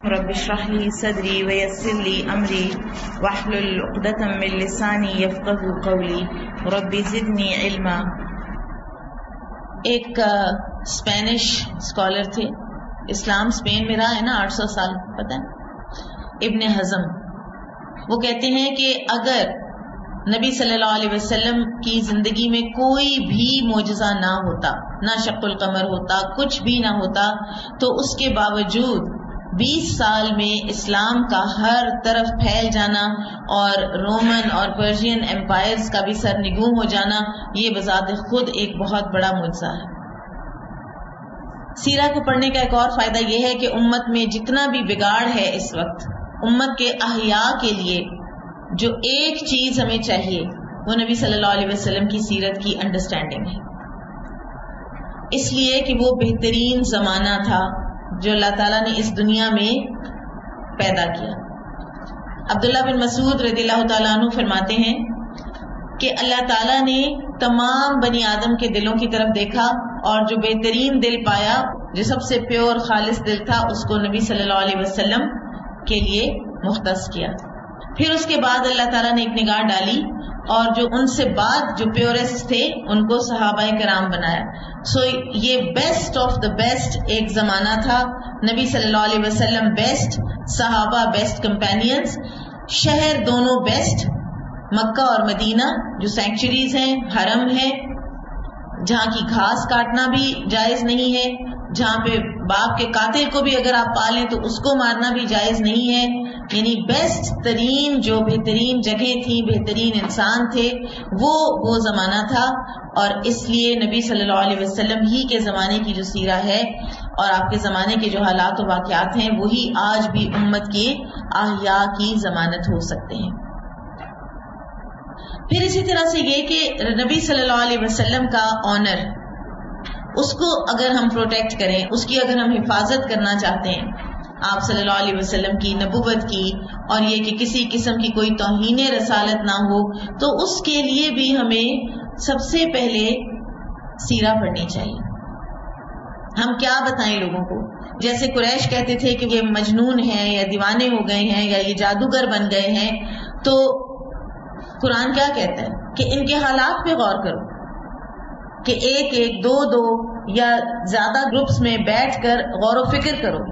رب اشرح لي صدري ويسر لي امري واحلل عقدة من لساني يفقهوا قولي رب زدني علما۔ ایک اسپینش اسکالر تھے، اسلام اسپین میں رہا ہے نا 800 سال، پتہ ہے، ابن حزم۔ وہ کہتے ہیں کہ اگر نبی صلی اللہ علیہ وسلم کی زندگی میں کوئی بھی معجزہ نہ ہوتا، نہ شق القمر ہوتا، کچھ بھی نہ ہوتا، تو اس کے باوجود 20 سال میں اسلام کا ہر طرف پھیل جانا اور رومن اور پرشین امپائرز کا بھی سرنگوں ہو جانا، یہ بذات خود ایک بہت بڑا معجزہ ہے۔ سیرہ کو پڑھنے کا ایک اور فائدہ یہ ہے کہ امت میں جتنا بھی بگاڑ ہے اس وقت، امت کے احیاء کے لیے جو ایک چیز ہمیں چاہیے وہ نبی صلی اللہ علیہ وسلم کی سیرت کی انڈرسٹینڈنگ ہے، اس لیے کہ وہ بہترین زمانہ تھا جو اللہ تعالیٰ نے اس دنیا میں پیدا کیا۔ عبداللہ بن مسعود رضی اللہ تعالیٰ عنہ فرماتے ہیں کہ اللہ تعالیٰ نے تمام بنی آدم کے دلوں کی طرف دیکھا اور جو بہترین دل پایا، جو سب سے پیور خالص دل تھا، اس کو نبی صلی اللہ علیہ وسلم کے لیے مختص کیا۔ پھر اس کے بعد اللہ تعالیٰ نے ایک نگاہ ڈالی اور جو ان سے بعد جو پیورسٹ تھے ان کو صحابہ کرام بنایا۔ سو یہ بیسٹ آف دا بیسٹ ایک زمانہ تھا، نبی صلی اللہ علیہ وسلم بیسٹ، صحابہ بیسٹ کمپینینز، شہر دونوں بیسٹ، مکہ اور مدینہ جو سینکچریز ہیں، حرم ہے، جہاں کی گھاس کاٹنا بھی جائز نہیں ہے، جہاں پہ باپ کے قاتل کو بھی اگر آپ پالیں تو اس کو مارنا بھی جائز نہیں ہے، یعنی بیسٹ ترین جو بہترین جگہ تھی، بہترین انسان تھے، وہ زمانہ تھا۔ اور اس لیے نبی صلی اللہ علیہ وسلم ہی کے زمانے کی جو سیرہ ہے اور آپ کے زمانے کے جو حالات و واقعات ہیں وہی آج بھی امت کے احیاء کی ضمانت ہو سکتے ہیں۔ پھر اسی طرح سے یہ کہ نبی صلی اللہ علیہ وسلم کا آنر، اس کو اگر ہم پروٹیکٹ کریں، اس کی اگر ہم حفاظت کرنا چاہتے ہیں، آپ صلی اللہ علیہ وسلم کی نبوت کی، اور یہ کہ کسی قسم کی کوئی توہین رسالت نہ ہو، تو اس کے لیے بھی ہمیں سب سے پہلے سیرہ پڑھنی چاہیے۔ ہم کیا بتائیں لوگوں کو؟ جیسے قریش کہتے تھے کہ یہ مجنون ہیں یا دیوانے ہو گئے ہیں یا یہ جادوگر بن گئے ہیں، تو قرآن کیا کہتا ہے کہ ان کے حالات پہ غور کرو، کہ ایک ایک دو دو یا زیادہ گروپس میں بیٹھ کر غور و فکر کرو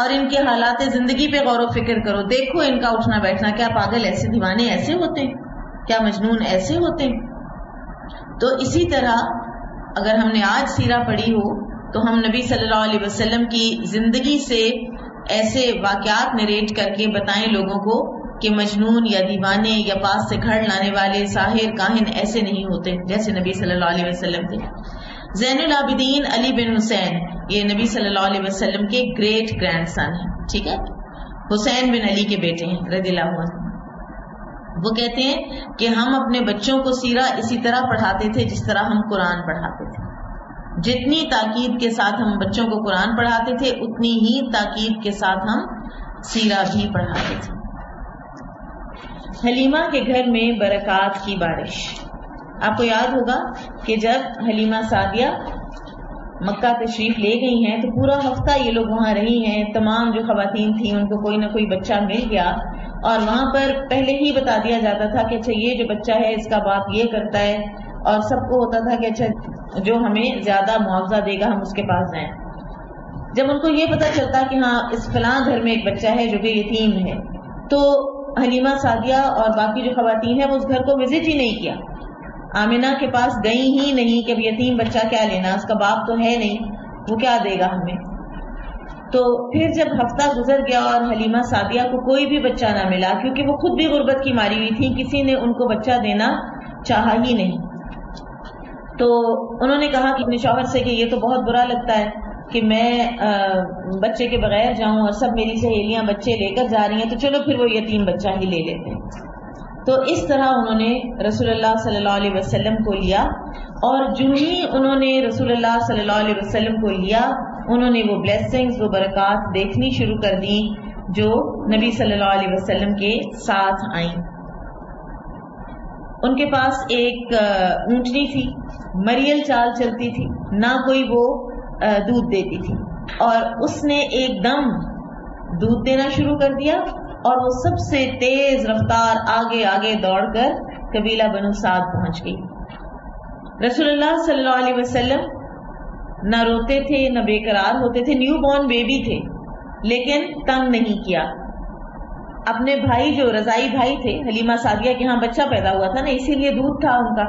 اور ان کے حالات زندگی پہ غور و فکر کرو، دیکھو ان کا اٹھنا بیٹھنا، کیا پاگل ایسے دیوانے ایسے ہوتے ہیں؟ کیا مجنون ایسے ہوتے ہیں؟ تو اسی طرح اگر ہم نے آج سیرہ پڑھی ہو تو ہم نبی صلی اللہ علیہ وسلم کی زندگی سے ایسے واقعات نریٹ کر کے بتائیں لوگوں کو کہ مجنون یا دیوانے یا پاس سے گھڑ لانے والے ساحر کاہن ایسے نہیں ہوتے جیسے نبی صلی اللہ علیہ وسلم تھے۔ زین العابدین علی بن حسین، یہ نبی صلی اللہ علیہ وسلم کے گریٹ گرینڈ سن ہیں، ٹھیک ہے، حسین بن علی کے بیٹے ہیں رضی اللہ عنہ۔ وہ کہتے ہیں کہ ہم اپنے بچوں کو سیرہ اسی طرح پڑھاتے تھے جس طرح ہم قرآن پڑھاتے تھے، جتنی تاکید کے ساتھ ہم بچوں کو قرآن پڑھاتے تھے اتنی ہی تاکید کے ساتھ ہم سیرہ بھی پڑھاتے تھے۔ حلیمہ کے گھر میں برکات کی بارش۔ آپ کو یاد ہوگا کہ جب حلیمہ سعدیہ مکہ تشریف لے گئی ہیں تو پورا ہفتہ یہ لوگ وہاں رہی ہیں، تمام جو خواتین تھیں ان کو کوئی نہ کوئی بچہ مل گیا، اور وہاں پر پہلے ہی بتا دیا جاتا تھا کہ اچھا یہ جو بچہ ہے اس کا باپ یہ کرتا ہے، اور سب کو ہوتا تھا کہ اچھا جو ہمیں زیادہ معاوضہ دے گا ہم اس کے پاس جائیں۔ جب ان کو یہ پتا چلتا کہ ہاں اس فلاں گھر میں ایک بچہ ہے جو کہ یتیم ہے، تو حلیمہ سعدیہ اور باقی جو خواتین ہیں وہ اس گھر کو وزٹ ہی نہیں کیا، آمنہ کے پاس گئی ہی نہیں کہ اب یتیم بچہ کیا لینا، اس کا باپ تو ہے نہیں، وہ کیا دے گا ہمیں۔ تو پھر جب ہفتہ گزر گیا اور حلیمہ سعدیہ کو کوئی بھی بچہ نہ ملا، کیونکہ وہ خود بھی غربت کی ماری ہوئی تھی، کسی نے ان کو بچہ دینا چاہا ہی نہیں، تو انہوں نے کہا کہ اپنے شوہر سے کہ یہ تو بہت برا لگتا ہے کہ میں بچے کے بغیر جاؤں اور سب میری سہیلیاں بچے لے کر جا رہی ہیں، تو چلو پھر وہ یتیم بچہ ہی لے لیتے ہیں۔ تو اس طرح انہوں نے رسول اللہ صلی اللہ علیہ وسلم کو لیا، اور جو ہی انہوں نے رسول اللہ صلی اللہ علیہ وسلم کو لیا، انہوں نے وہ بلیسنگز، وہ برکات دیکھنی شروع کر دی جو نبی صلی اللہ علیہ وسلم کے ساتھ آئیں۔ ان کے پاس ایک اونٹنی تھی، مریل چال چلتی تھی، نہ کوئی وہ دودھ دیتی تھی، اور اس نے ایک دم دودھ دینا شروع کر دیا اور وہ سب سے تیز رفتار آگے آگے دوڑ کر قبیلہ بنو سعد پہنچ گئی. رسول اللہ صلی اللہ علیہ وسلم نہ روتے تھے نہ بے قرار ہوتے تھے، نیو بورن بیبی تھے، لیکن تنگ نہیں کیا. اپنے بھائی جو رضائی بھائی تھے، حلیمہ سعدیہ کے ہاں بچہ پیدا ہوا تھا نا، اسی لیے دودھ تھا ان کا،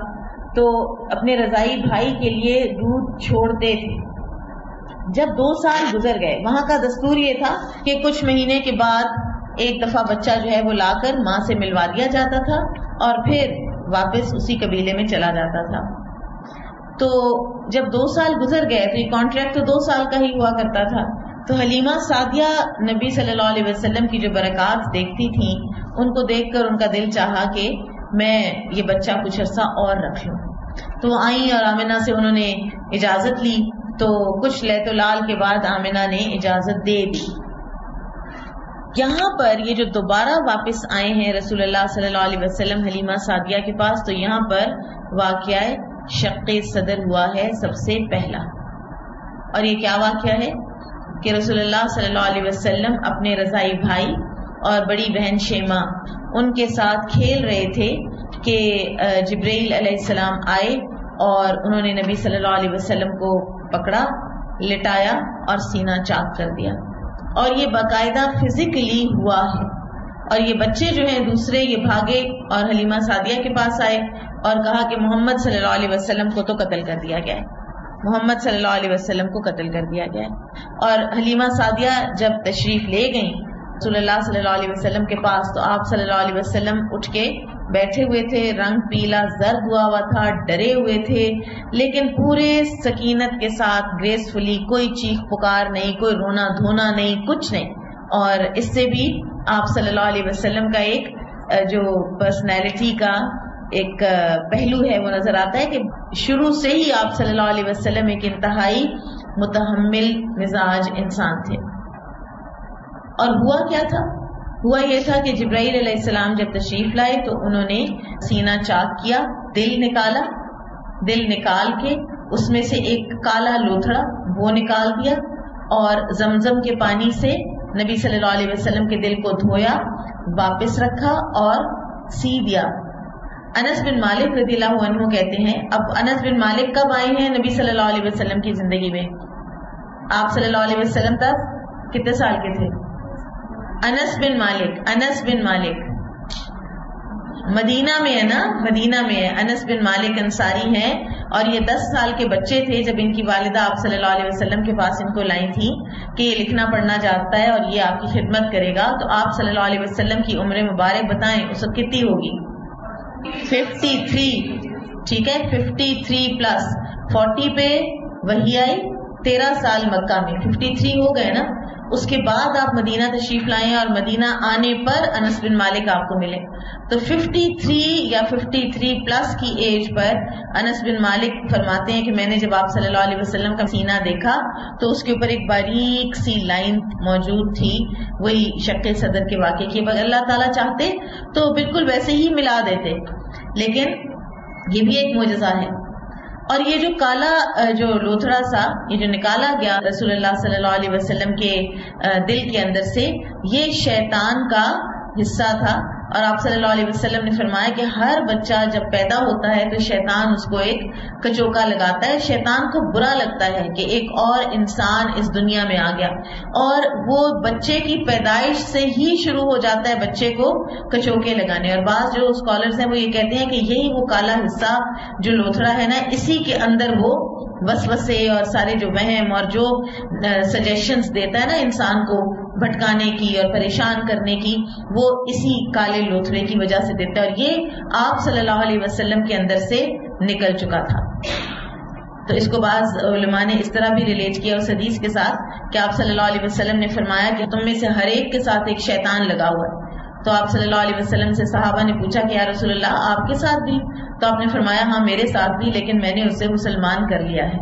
تو اپنے رضائی بھائی کے لیے دودھ چھوڑتے تھے. جب 2 سال گزر گئے، وہاں کا دستور یہ تھا کہ کچھ مہینے کے بعد ایک دفعہ بچہ جو ہے وہ لا کر ماں سے ملوا دیا جاتا تھا اور پھر واپس اسی قبیلے میں چلا جاتا تھا. تو جب 2 سال گزر گئے تو یہ کانٹریکٹ تو 2 سال کا ہی ہوا کرتا تھا. تو حلیمہ سعدیہ نبی صلی اللہ علیہ وسلم کی جو برکات دیکھتی تھیں، ان کو دیکھ کر ان کا دل چاہا کہ میں یہ بچہ کچھ عرصہ اور رکھ لوں. تو وہ آئیں اور آمنہ سے انہوں نے اجازت لی. تو کچھ لیت و لال کے بعد آمنہ نے اجازت دے دی. یہاں پر یہ جو دوبارہ واپس آئے ہیں رسول اللہ صلی اللہ علیہ وسلم حلیمہ سعدیہ کے پاس، تو یہاں پر واقعہ شق صدر ہوا ہے سب سے پہلا. اور یہ کیا واقعہ ہے کہ رسول اللہ صلی اللہ علیہ وسلم اپنے رضائی بھائی اور بڑی بہن شیمہ ان کے ساتھ کھیل رہے تھے کہ جبرائیل علیہ السلام آئے اور انہوں نے نبی صلی اللہ علیہ وسلم کو پکڑا، لٹایا اور سینہ چاک کر دیا. اور یہ باقاعدہ فزیکلی ہوا ہے. اور یہ بچے جو ہیں دوسرے یہ بھاگے اور حلیمہ سعدیہ کے پاس آئے اور کہا کہ محمد صلی اللہ علیہ وسلم کو تو قتل کر دیا گیا ہے، محمد صلی اللہ علیہ وسلم کو قتل کر دیا گیا ہے. اور حلیمہ سعدیہ جب تشریف لے گئیں رسول اللہ صلی اللہ علیہ وسلم کے پاس، تو آپ صلی اللہ علیہ وسلم اٹھ کے بیٹھے ہوئے تھے، رنگ پیلا زرد ہوا تھا، ڈرے ہوئے تھے، لیکن پورے سکینت کے ساتھ گریسفلی، کوئی چیخ پکار نہیں، کوئی رونا دھونا نہیں، کچھ نہیں. اور اس سے بھی آپ صلی اللہ علیہ وسلم کا ایک جو پرسنالٹی کا ایک پہلو ہے وہ نظر آتا ہے کہ شروع سے ہی آپ صلی اللہ علیہ وسلم ایک انتہائی متحمل مزاج انسان تھے. اور ہوا کیا تھا؟ ہوا یہ تھا کہ جبرائیل علیہ السلام جب تشریف لائے تو انہوں نے سینہ چاک کیا، دل نکالا، دل نکال کے اس میں سے ایک کالا لوتھڑا وہ نکال دیا اور زمزم کے پانی سے نبی صلی اللہ علیہ وسلم کے دل کو دھویا، واپس رکھا اور سی دیا. انس بن مالک رضی اللہ عنہ کہتے ہیں، اب انس بن مالک کب آئے ہیں نبی صلی اللہ علیہ وسلم کی زندگی میں؟ آپ صلی اللہ علیہ وسلم تک کتنے سال کے تھے؟ انس بن مالک مدینہ میں ہے نا، مدینہ میں ہے. انس بن مالک انصاری ہیں اور یہ 10 سال کے بچے تھے جب ان کی والدہ آپ صلی اللہ علیہ وسلم کے پاس ان کو لائی تھی کہ یہ لکھنا پڑھنا جانتا ہے اور یہ آپ کی خدمت کرے گا. تو آپ صلی اللہ علیہ وسلم کی عمر مبارک بتائیں اس وقت کتنی ہوگی؟ 53. ٹھیک ہے، 53 پلس 40 پہ وحی آئی، 13 سال مکہ میں، 53 ہو گئے نا. اس کے بعد آپ مدینہ تشریف لائیں اور مدینہ آنے پر انس بن مالک آپ کو ملے. تو 53 یا 53 پلس کی ایج پر انس بن مالک فرماتے ہیں کہ میں نے جب آپ صلی اللہ علیہ وسلم کا سینہ دیکھا تو اس کے اوپر ایک باریک سی لائن موجود تھی، وہی شق صدر کے واقعے کی. اگر اللہ تعالیٰ چاہتے تو بالکل ویسے ہی ملا دیتے، لیکن یہ بھی ایک معجزہ ہے. اور یہ جو کالا جو لوتھڑا سا یہ جو نکالا گیا رسول اللہ صلی اللہ علیہ وسلم کے دل کے اندر سے، یہ شیطان کا حصہ تھا. اور آپ صلی اللہ علیہ وسلم نے فرمایا کہ ہر بچہ جب پیدا ہوتا ہے تو شیطان اس کو ایک کچوکا لگاتا ہے. شیطان کو برا لگتا ہے کہ ایک اور انسان اس دنیا میں آ گیا، اور وہ بچے کی پیدائش سے ہی شروع ہو جاتا ہے بچے کو کچوکے لگانے. اور بعض جو اسکالرز ہیں وہ یہ کہتے ہیں کہ یہی وہ کالا حصہ جو لوتھڑا ہے نا، اسی کے اندر وہ وسوسے اور سارے جو وہم اور جو سجیشنز دیتا ہے نا انسان کو بھٹکانے کی اور پریشان کرنے کی، وہ اسی کالے لوتھڑے کی وجہ سے دیتا ہے. اور یہ آپ صلی اللہ علیہ وسلم کے اندر سے نکل چکا تھا. تو اس کو بعض علماء نے اس طرح بھی ریلیٹ کیا اس حدیث کے ساتھ کہ آپ صلی اللہ علیہ وسلم نے فرمایا کہ تم میں سے ہر ایک کے ساتھ ایک شیطان لگا ہوا ہے. تو آپ صلی اللہ علیہ وسلم سے صحابہ نے پوچھا کہ یا رسول اللہ آپ کے ساتھ بھی؟ تو آپ نے فرمایا ہاں میرے ساتھ بھی، لیکن میں نے اسے مسلمان کر لیا ہے.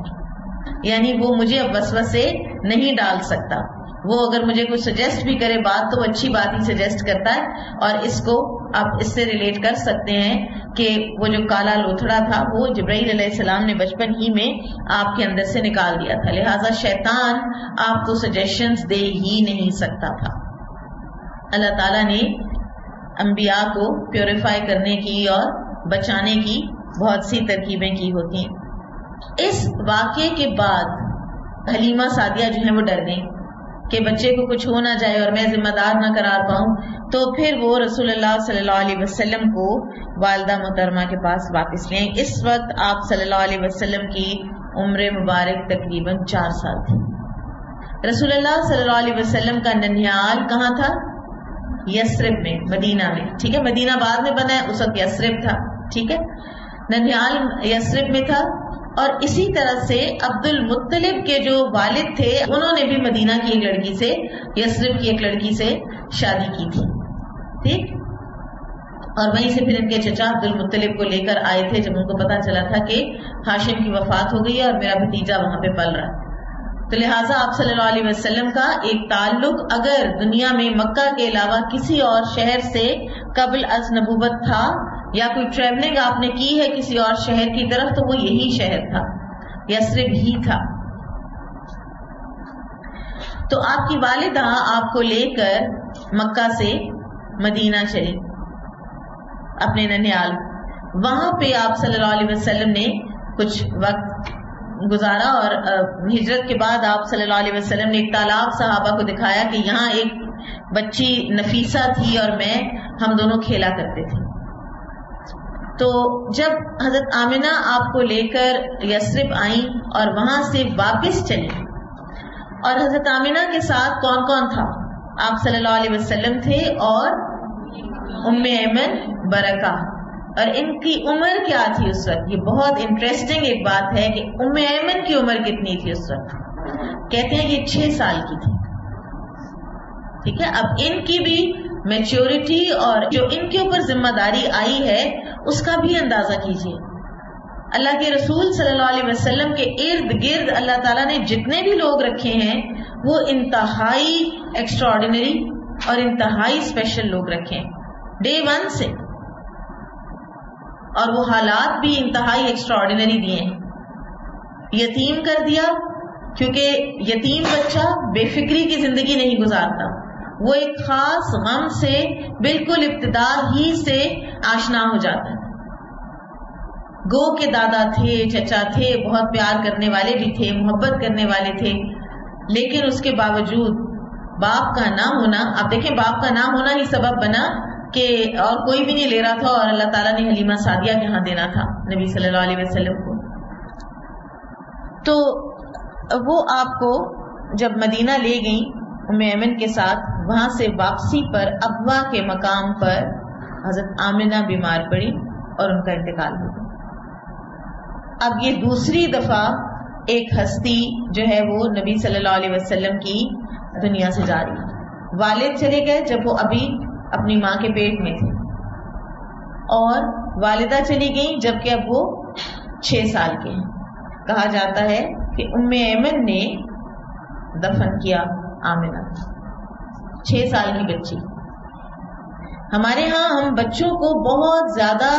یعنی وہ مجھے اب وسوسے نہیں ڈال سکتا. وہ اگر مجھے کچھ سجیسٹ بھی کرے بات تو وہ اچھی بات ہی سجیسٹ کرتا ہے. اور اس کو آپ اس سے ریلیٹ کر سکتے ہیں کہ وہ جو کالا لوتھڑا تھا وہ جبرائیل علیہ السلام نے بچپن ہی میں آپ کے اندر سے نکال دیا تھا. لہٰذا شیطان آپ کو سجیشنز دے ہی نہیں سکتا تھا. اللہ تعالیٰ نے انبیاء کو پیوریفائی کرنے کی اور بچانے کی بہت سی ترکیبیں کی ہوتی ہیں۔ اس واقعے کے بعد حلیمہ سعدیہ جو ہیں وہ ڈر گئیں کہ بچے کو کچھ ہو نہ جائے اور میں ذمہ دار نہ قرار پاؤں، تو پھر وہ رسول اللہ صلی اللہ علیہ وسلم کو والدہ محترمہ کے پاس واپس لیں۔ اس وقت آپ صلی اللہ علیہ وسلم کی عمر مبارک تقریباً 4 سال تھی۔ رسول اللہ صلی اللہ علیہ وسلم کا ننھیال کہاں تھا؟ یثرب میں، مدینہ میں، ٹھیک ہے، مدینہ بعد میں بنا ہے، اس وقت یثرب تھا، ٹھیک ہے، ننھیال یثرب میں تھا۔ اور اسی طرح سے عبد المطلب کے جو والد تھے انہوں نے بھی مدینہ کی ایک لڑکی سے، یثرب کی ایک لڑکی سے شادی کی تھی، ٹھیک، اور وہیں سے پھر ان کے چچا عبد المطلب کو لے کر آئے تھے جب ان کو پتا چلا تھا کہ ہاشم کی وفات ہو گئی ہے اور میرا بھتیجا وہاں پہ پل رہا ہے۔ تو لہٰذا آپ صلی اللہ علیہ وسلم کا ایک تعلق اگر دنیا میں مکہ کے علاوہ کسی اور شہر سے قبل از نبوت تھا یا کوئی ٹریولنگ آپ نے کی ہے کسی اور شہر کی طرف تو وہ یہی شہر تھا، یثرب ہی تھا۔ تو آپ کی والدہ آپ کو لے کر مکہ سے مدینہ چلی اپنے ننھیال، وہاں پہ آپ صلی اللہ علیہ وسلم نے کچھ وقت گزارا اور ہجرت کے بعد آپ صلی اللہ علیہ وسلم نے ایک تالاب صحابہ کو دکھایا کہ یہاں ایک بچی نفیسہ تھی اور میں، ہم دونوں کھیلا کرتے تھے۔ تو جب حضرت آمنہ آپ کو لے کر یثرب آئیں اور وہاں سے واپس چلی، اور حضرت آمنہ کے ساتھ کون کون تھا؟ آپ صلی اللہ علیہ وسلم تھے اور ام ایمن برکہ، اور ان کی عمر کیا تھی اس وقت؟ یہ بہت انٹرسٹنگ ایک بات ہے کہ ام ایمن کی عمر کتنی تھی اس وقت؟ کہتے ہیں یہ 6 سال کی تھی، ٹھیک ہے۔ اب ان کی بھی میچورٹی اور جو ان کے اوپر ذمہ داری آئی ہے اس کا بھی اندازہ کیجیے۔ اللہ کے رسول صلی اللہ علیہ وسلم کے ارد گرد اللہ تعالیٰ نے جتنے بھی لوگ رکھے ہیں وہ انتہائی ایکسٹراڈنری اور انتہائی اسپیشل لوگ رکھے ہیں ڈے 1 سے، اور وہ حالات بھی انتہائی ایکسٹراڈنری دیے ہیں۔ یتیم کر دیا، کیونکہ یتیم بچہ بے فکری کی زندگی نہیں گزارتا، وہ ایک خاص غم سے بالکل ابتدا ہی سے آشنا ہو جاتا ہے۔ گو کے دادا تھے، چچا تھے، بہت پیار کرنے والے بھی تھے، محبت کرنے والے تھے، لیکن اس کے باوجود باپ کا نہ ہونا، آپ دیکھیں باپ کا نہ ہونا ہی سبب بنا کہ اور کوئی بھی نہیں لے رہا تھا، اور اللہ تعالیٰ نے حلیمہ سعدیہ کے ہاں دینا تھا نبی صلی اللہ علیہ وسلم کو۔ تو وہ آپ کو جب مدینہ لے گئیں ام ایمن کے ساتھ، وہاں سے واپسی پر ابوا کے مقام پر حضرت آمنہ بیمار پڑی اور ان کا انتقال ہو گیا۔ اب یہ دوسری دفعہ ایک ہستی جو ہے وہ نبی صلی اللہ علیہ وسلم کی دنیا سے جا رہی ہے۔ والد چلے گئے جب وہ ابھی اپنی ماں کے پیٹ میں تھے، اور والدہ چلی گئیں جبکہ اب وہ 6 سال کے ہیں۔ کہا جاتا ہے کہ ام ایمن نے دفن کیا آمنہ، 6 سال کی بچی۔ ہمارے ہاں ہم بچوں کو بہت زیادہ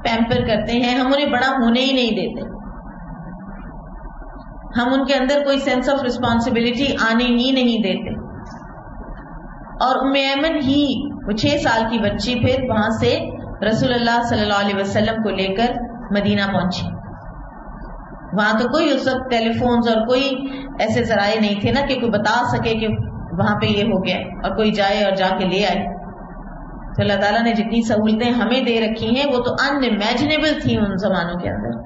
پیمپر کرتے ہیں، ہم انہیں بڑا ہونے ہی نہیں دیتے، ہم ان کے اندر کوئی سینس آف رسپانسبلٹی آنے ہی نہیں دیتے۔ اور ام ایمن ہی وہ 6 سال کی بچی پھر وہاں سے رسول اللہ صلی اللہ علیہ وسلم کو لے کر مدینہ پہنچی۔ وہاں تو کوئی اس وقت ٹیلی فونز اور کوئی ایسے ذرائع نہیں تھے نا کہ کوئی بتا سکے کہ وہاں پہ یہ ہو گیا اور کوئی جائے اور جا کے لے آئے۔ تو اللہ تعالیٰ نے جتنی سہولتیں ہمیں دے رکھی ہیں وہ تو ان امیجنیبل تھیں ان زمانوں کے اندر۔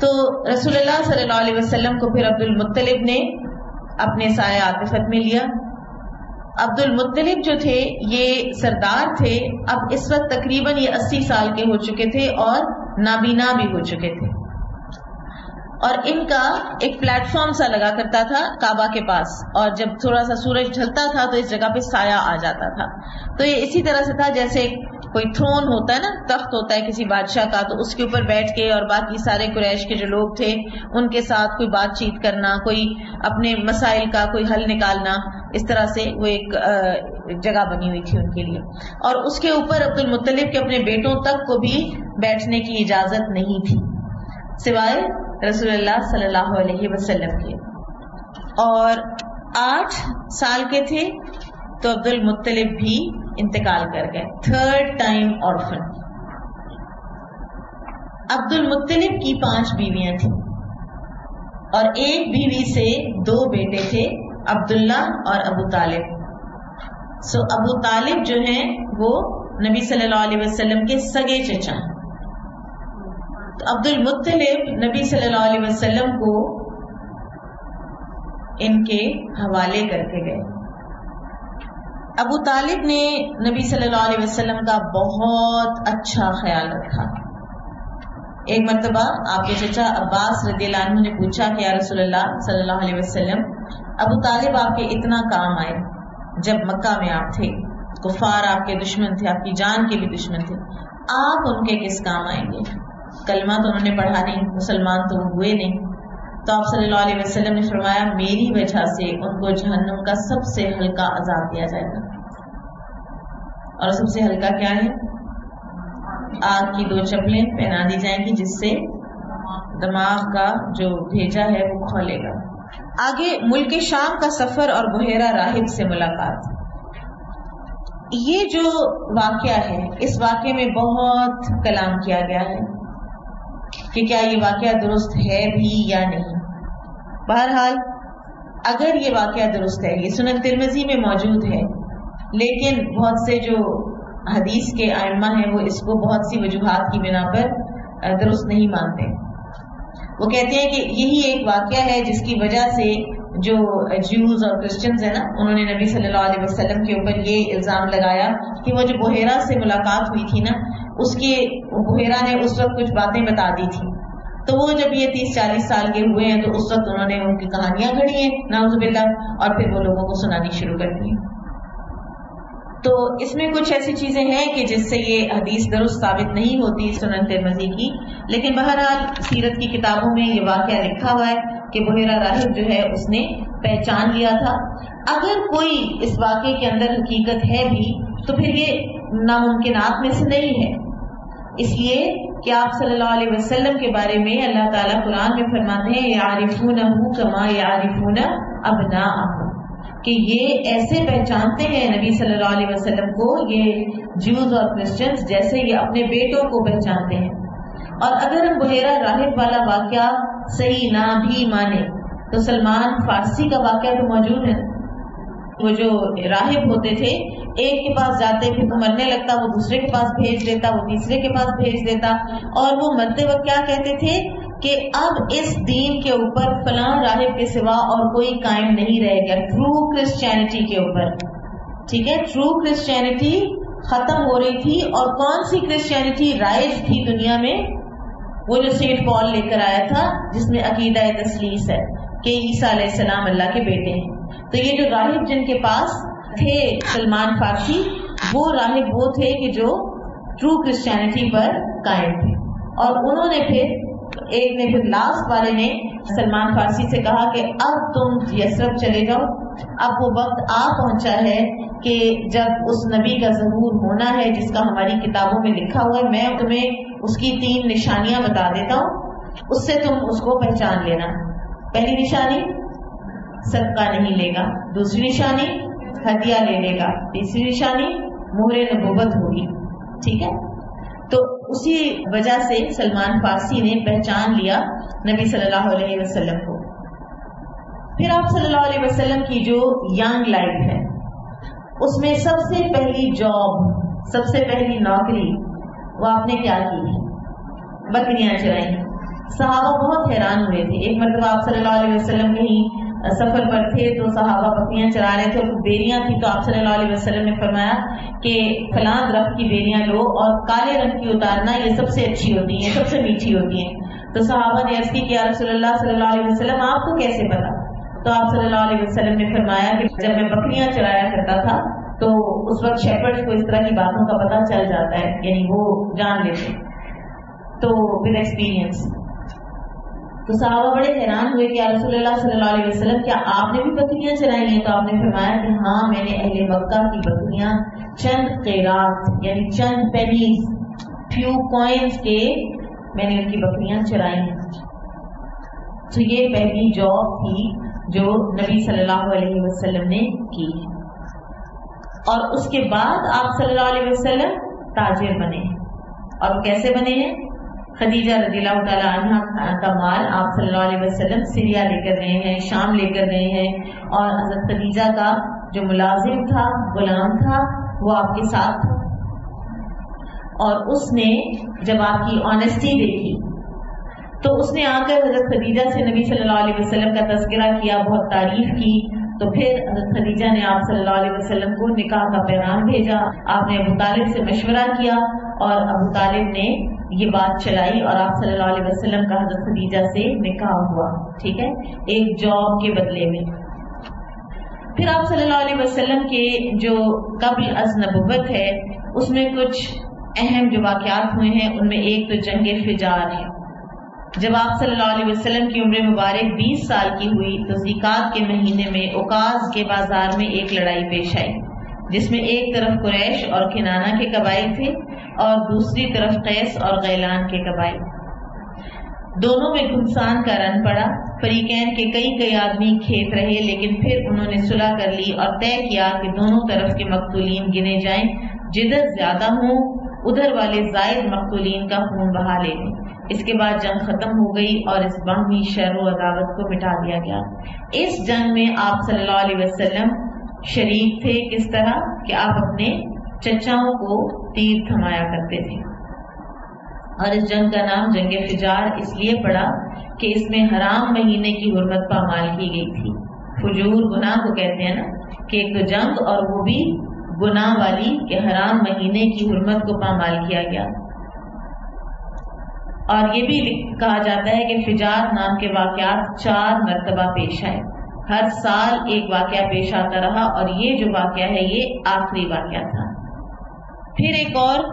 تو رسول اللہ صلی اللہ علیہ وسلم کو پھر عبد المطلب نے اپنے سایہ عاطفت میں لیا۔ عبد المطلب جو تھے یہ سردار تھے، اب اس وقت تقریباً یہ 80 سال کے ہو چکے تھے اور نابینا بھی ہو چکے تھے، اور ان کا ایک پلیٹ فارم سا لگا کرتا تھا کعبہ کے پاس، اور جب تھوڑا سا سورج ڈھلتا تھا تو اس جگہ پہ سایہ آ جاتا تھا۔ تو یہ اسی طرح سے تھا جیسے کوئی تھرون ہوتا ہے نا، تخت ہوتا ہے کسی بادشاہ کا، تو اس کے اوپر بیٹھ کے اور باقی سارے قریش کے جو لوگ تھے ان کے ساتھ کوئی بات چیت کرنا، کوئی اپنے مسائل کا کوئی حل نکالنا، اس طرح سے وہ ایک جگہ بنی ہوئی تھی ان کے لیے۔ اور اس کے اوپر عبد المطلب کے اپنے بیٹوں تک کو بھی بیٹھنے کی اجازت نہیں تھی سوائے رسول اللہ صلی اللہ علیہ وسلم کے۔ اور 8 سال کے تھے تو عبد المطلب بھی انتقال کر گئے. 3rd time orphan. عبد المطلب کی 5 بیویاں تھیں اور ایک بیوی سے 2 بیٹے تھے، عبداللہ اور ابو طالب. ابو طالب جو ہیں وہ نبی صلی اللہ علیہ وسلم کے سگے چچا ہیں. تو عبد المطلب نبی صلی اللہ علیہ وسلم کو ان کے حوالے کر کے گئے. ابو طالب نے نبی صلی اللہ علیہ وسلم کا بہت اچھا خیال رکھا. ایک مرتبہ آپ کے چچا عباس رضی اللہ عنہ نے پوچھا کہ یا رسول اللہ صلی اللہ علیہ وسلم، ابو طالب آپ کے اتنا کام آئے جب مکہ میں آپ تھے، کفار آپ کے دشمن تھے، آپ کی جان کے بھی دشمن تھے، آپ ان کے کس کام آئیں گے؟ کلمہ تو انہوں نے پڑھا نہیں، مسلمان تو ہوئے نہیں. تو آپ صلی اللہ علیہ وسلم نے فرمایا میری وجہ سے ان کو جہنم کا سب سے ہلکا عذاب دیا جائے گا. اور سب سے ہلکا کیا ہے؟ آگ کی 2 چپلیں پہنا دی جائیں گی جس سے دماغ کا جو بھیجا ہے وہ کھولے گا. آگے ملک شام کا سفر اور بحیرہ راہب سے ملاقات. یہ جو واقعہ ہے اس واقعے میں بہت کلام کیا گیا ہے کہ کیا یہ واقعہ درست ہے بھی یا نہیں. بہرحال اگر یہ واقعہ درست ہے، یہ سنن ترمذی میں موجود ہے، لیکن بہت سے جو حدیث کے ائمہ ہیں وہ اس کو بہت سی وجوہات کی بنا پر درست نہیں مانتے. وہ کہتے ہیں کہ یہی ایک واقعہ ہے جس کی وجہ سے جو جیوز اور کرسچنز ہیں نا، انہوں نے نبی صلی اللہ علیہ وسلم کے اوپر یہ الزام لگایا کہ وہ جو بحیرہ سے ملاقات ہوئی تھی نا، اس کے بحیرہ نے اس وقت کچھ باتیں بتا دی تھی. تو وہ جب یہ 30-40 سال کے ہوئے ہیں تو اس وقت انہوں نے ان کی کہانیاں گھڑی ہیں نعوذ باللہ، اور پھر وہ لوگوں کو سنانی شروع کر دی. تو اس میں کچھ ایسی چیزیں ہیں کہ جس سے یہ حدیث درست ثابت نہیں ہوتی سنن ترمذی کی، لیکن بہرحال سیرت کی کتابوں میں یہ واقعہ لکھا ہوا ہے کہ بحیرہ راہب جو ہے اس نے پہچان لیا تھا. اگر کوئی اس واقعے کے اندر حقیقت ہے بھی تو پھر یہ ناممکنات میں سے نہیں ہے، اس لیے کہ آپ صلی اللہ علیہ وسلم کے بارے میں اللہ تعالیٰ قرآن میں فرماتے ہیں یعرفونہ کما یعرفون ابناءہم، کہ یہ ایسے پہچانتے ہیں نبی صلی اللہ علیہ وسلم کو، یہ جیوز اور کرسچنز، جیسے یہ اپنے بیٹوں کو پہچانتے ہیں. اور اگر ہم بحیرہ راہب والا واقعہ صحیح نہ بھی مانے تو سلمان فارسی کا واقعہ تو موجود ہے. وہ جو راہب ہوتے تھے ایک کے پاس جاتے، پھر وہ مرنے لگتا، وہ دوسرے کے پاس بھیج دیتا، وہ تیسرے کے پاس بھیج دیتا، اور وہ مرتے وقت کیا کہتے تھے کہ اب اس دین کے اوپر فلاں راہب کے سوا اور کوئی قائم نہیں رہے گا، ٹرو کرسچینٹی کے اوپر. ٹھیک ہے، ٹرو کرسچینٹی ختم ہو رہی تھی. اور کون سی کرسچینٹی رائج تھی دنیا میں؟ وہ جو سینٹ پال لے کر آیا تھا جس میں عقیدہ تثلیث ہے کہ عیسیٰ علیہ السلام اللہ کے بیٹے ہیں. تو یہ جو راہب جن کے پاس تھے سلمان فارسی، وہ راہب وہ تھے کہ جو ٹرو کرسچینٹی پر قائم تھے. اور انہوں نے پھر لاسٹ والے نے سلمان فارسی سے کہا کہ اب تم یثرب چلے جاؤ، اب وہ وقت آ پہنچا ہے کہ جب اس نبی کا ظہور ہونا ہے جس کا ہماری کتابوں میں لکھا ہوا ہے. میں تمہیں اس کی 3 نشانیاں بتا دیتا ہوں، اس سے تم اس کو پہچان لینا. پہلی نشانی صدقہ نہیں لے گا، دوسری نشانی ہدیہ لے لے گا، تیسری نشانی مہر نبوت ہوگی. ٹھیک ہے، تو اسی وجہ سے سلمان فارسی نے پہچان لیا نبی صلی اللہ علیہ وسلم کو. پھر آپ صلی اللہ علیہ وسلم کی جو ینگ لائف ہے اس میں سب سے پہلی جاب، سب سے پہلی نوکری وہ آپ نے کیا کی؟ بکریاں چرائیں. صحابہ بہت حیران ہوئے تھے. ایک مرتبہ آپ صلی اللہ علیہ وسلم کہیں سفر پر تھے تو صحابہ بکریاں چرا رہے تھے اور بیریاں تھیں، تو آپ صلی اللہ علیہ وسلم نے فرمایا کہ فلاں درخت کی بیریاں لو اور کالے رنگ کی اتارنا، یہ سب سے اچھی ہوتی ہیں، سب سے میٹھی ہوتی ہیں. تو صحابہ نے عرض کی کہ یا رسول اللہ صلی اللہ علیہ وسلم آپ کو کیسے پتا؟ تو آپ صلی اللہ علیہ وسلم نے فرمایا کہ جب میں بکریاں چرایا کرتا تھا تو اس وقت شیپرڈز کو اس طرح کی باتوں کا پتہ چل جاتا ہے، یعنی وہ جان لیتے تو ود ایکسپیرینس. تو صحابہ بڑے حیران ہوئے کہ یا رسول اللہ صلی اللہ علیہ وسلم کیا آپ نے بھی بکریاں چرائی ہیں؟ تو آپ نے فرمایا کہ ہاں، میں نے اہل مکہ کی بکریاں چند قیرات یعنی چند پینیز، فیو کوئنز کے میں نے ان کی بکریاں چرائی ہیں. تو یہ پہلی جاب تھی جو نبی صلی اللہ علیہ وسلم نے کی. اور اس کے بعد آپ صلی اللہ علیہ وسلم تاجر بنے ہیں. اور کیسے بنے ہیں؟ خدیجہ رضی اللہ تعالیٰ عنہ کا مال آپ صلی اللہ علیہ وسلم سیریا لے کر گئے ہیں، شام لے کر گئے ہیں، اور حضرت خدیجہ کا جو ملازم تھا، غلام تھا، وہ آپ کے ساتھ تھا. اور اس نے جب آپ کی آنیسٹی دیکھی تو اس نے آ کر حضرت خدیجہ سے نبی صلی اللہ علیہ وسلم کا تذکرہ کیا، بہت تعریف کی. تو پھر حضرت خدیجہ نے آپ صلی اللہ علیہ وسلم کو نکاح کا پیغام بھیجا. آپ نے ابو طالب سے مشورہ کیا اور ابو طالب نے یہ بات چلائی اور آپ صلی اللہ علیہ وسلم کا حضرت خدیجہ سے نکاح ہوا. ٹھیک ہے، ایک جاب کے بدلے میں. پھر آپ صلی اللہ علیہ وسلم کے جو قبل از نبوت ہے اس میں کچھ اہم جو واقعات ہوئے ہیں، ان میں ایک تو جنگ فجار ہے. جب آپ صلی اللہ علیہ وسلم کی عمر مبارک 20 سال کی ہوئی تو ذیقعد کے مہینے میں اوقاز کے بازار میں ایک لڑائی پیش آئی، جس میں ایک طرف قریش اور کنانہ کے قبائل تھے اور دوسری طرف قیس اور غیلان کے قبائل. دونوں میں گھمسان کا رن پڑا. فریقین کے کئی آدمی کھیت رہے، لیکن پھر انہوں نے صلح کر لی اور طے کیا کہ دونوں طرف کے مقتولین گنے جائیں. جدھر زیادہ ہوں ادھر والے زائد مقتولین کا خون بہا لے لیں. اس کے بعد جنگ ختم ہو گئی اور اس باہمی شر و عداوت کو مٹا دیا گیا. اس جنگ میں آپ صلی اللہ علیہ وسلم شریک تھے. کس طرح کہ آپ اپنے چچاؤں کو تیر تھمایا کرتے تھے. اور اس جنگ کا نام جنگ فجار اس لیے پڑا کہ اس میں حرام مہینے کی حرمت پامال کی گئی تھی. فجور گناہ کو کہتے ہیں نا، کہ ایک تو جنگ اور وہ بھی گناہ والی کہ حرام مہینے کی حرمت کو پامال کیا گیا. اور یہ بھی کہا جاتا ہے کہ فجار نام کے واقعات 4 مرتبہ پیش آئے. ہر سال ایک واقعہ پیش آتا رہا اور یہ جو واقعہ ہے یہ آخری واقعہ تھا. پھر ایک اور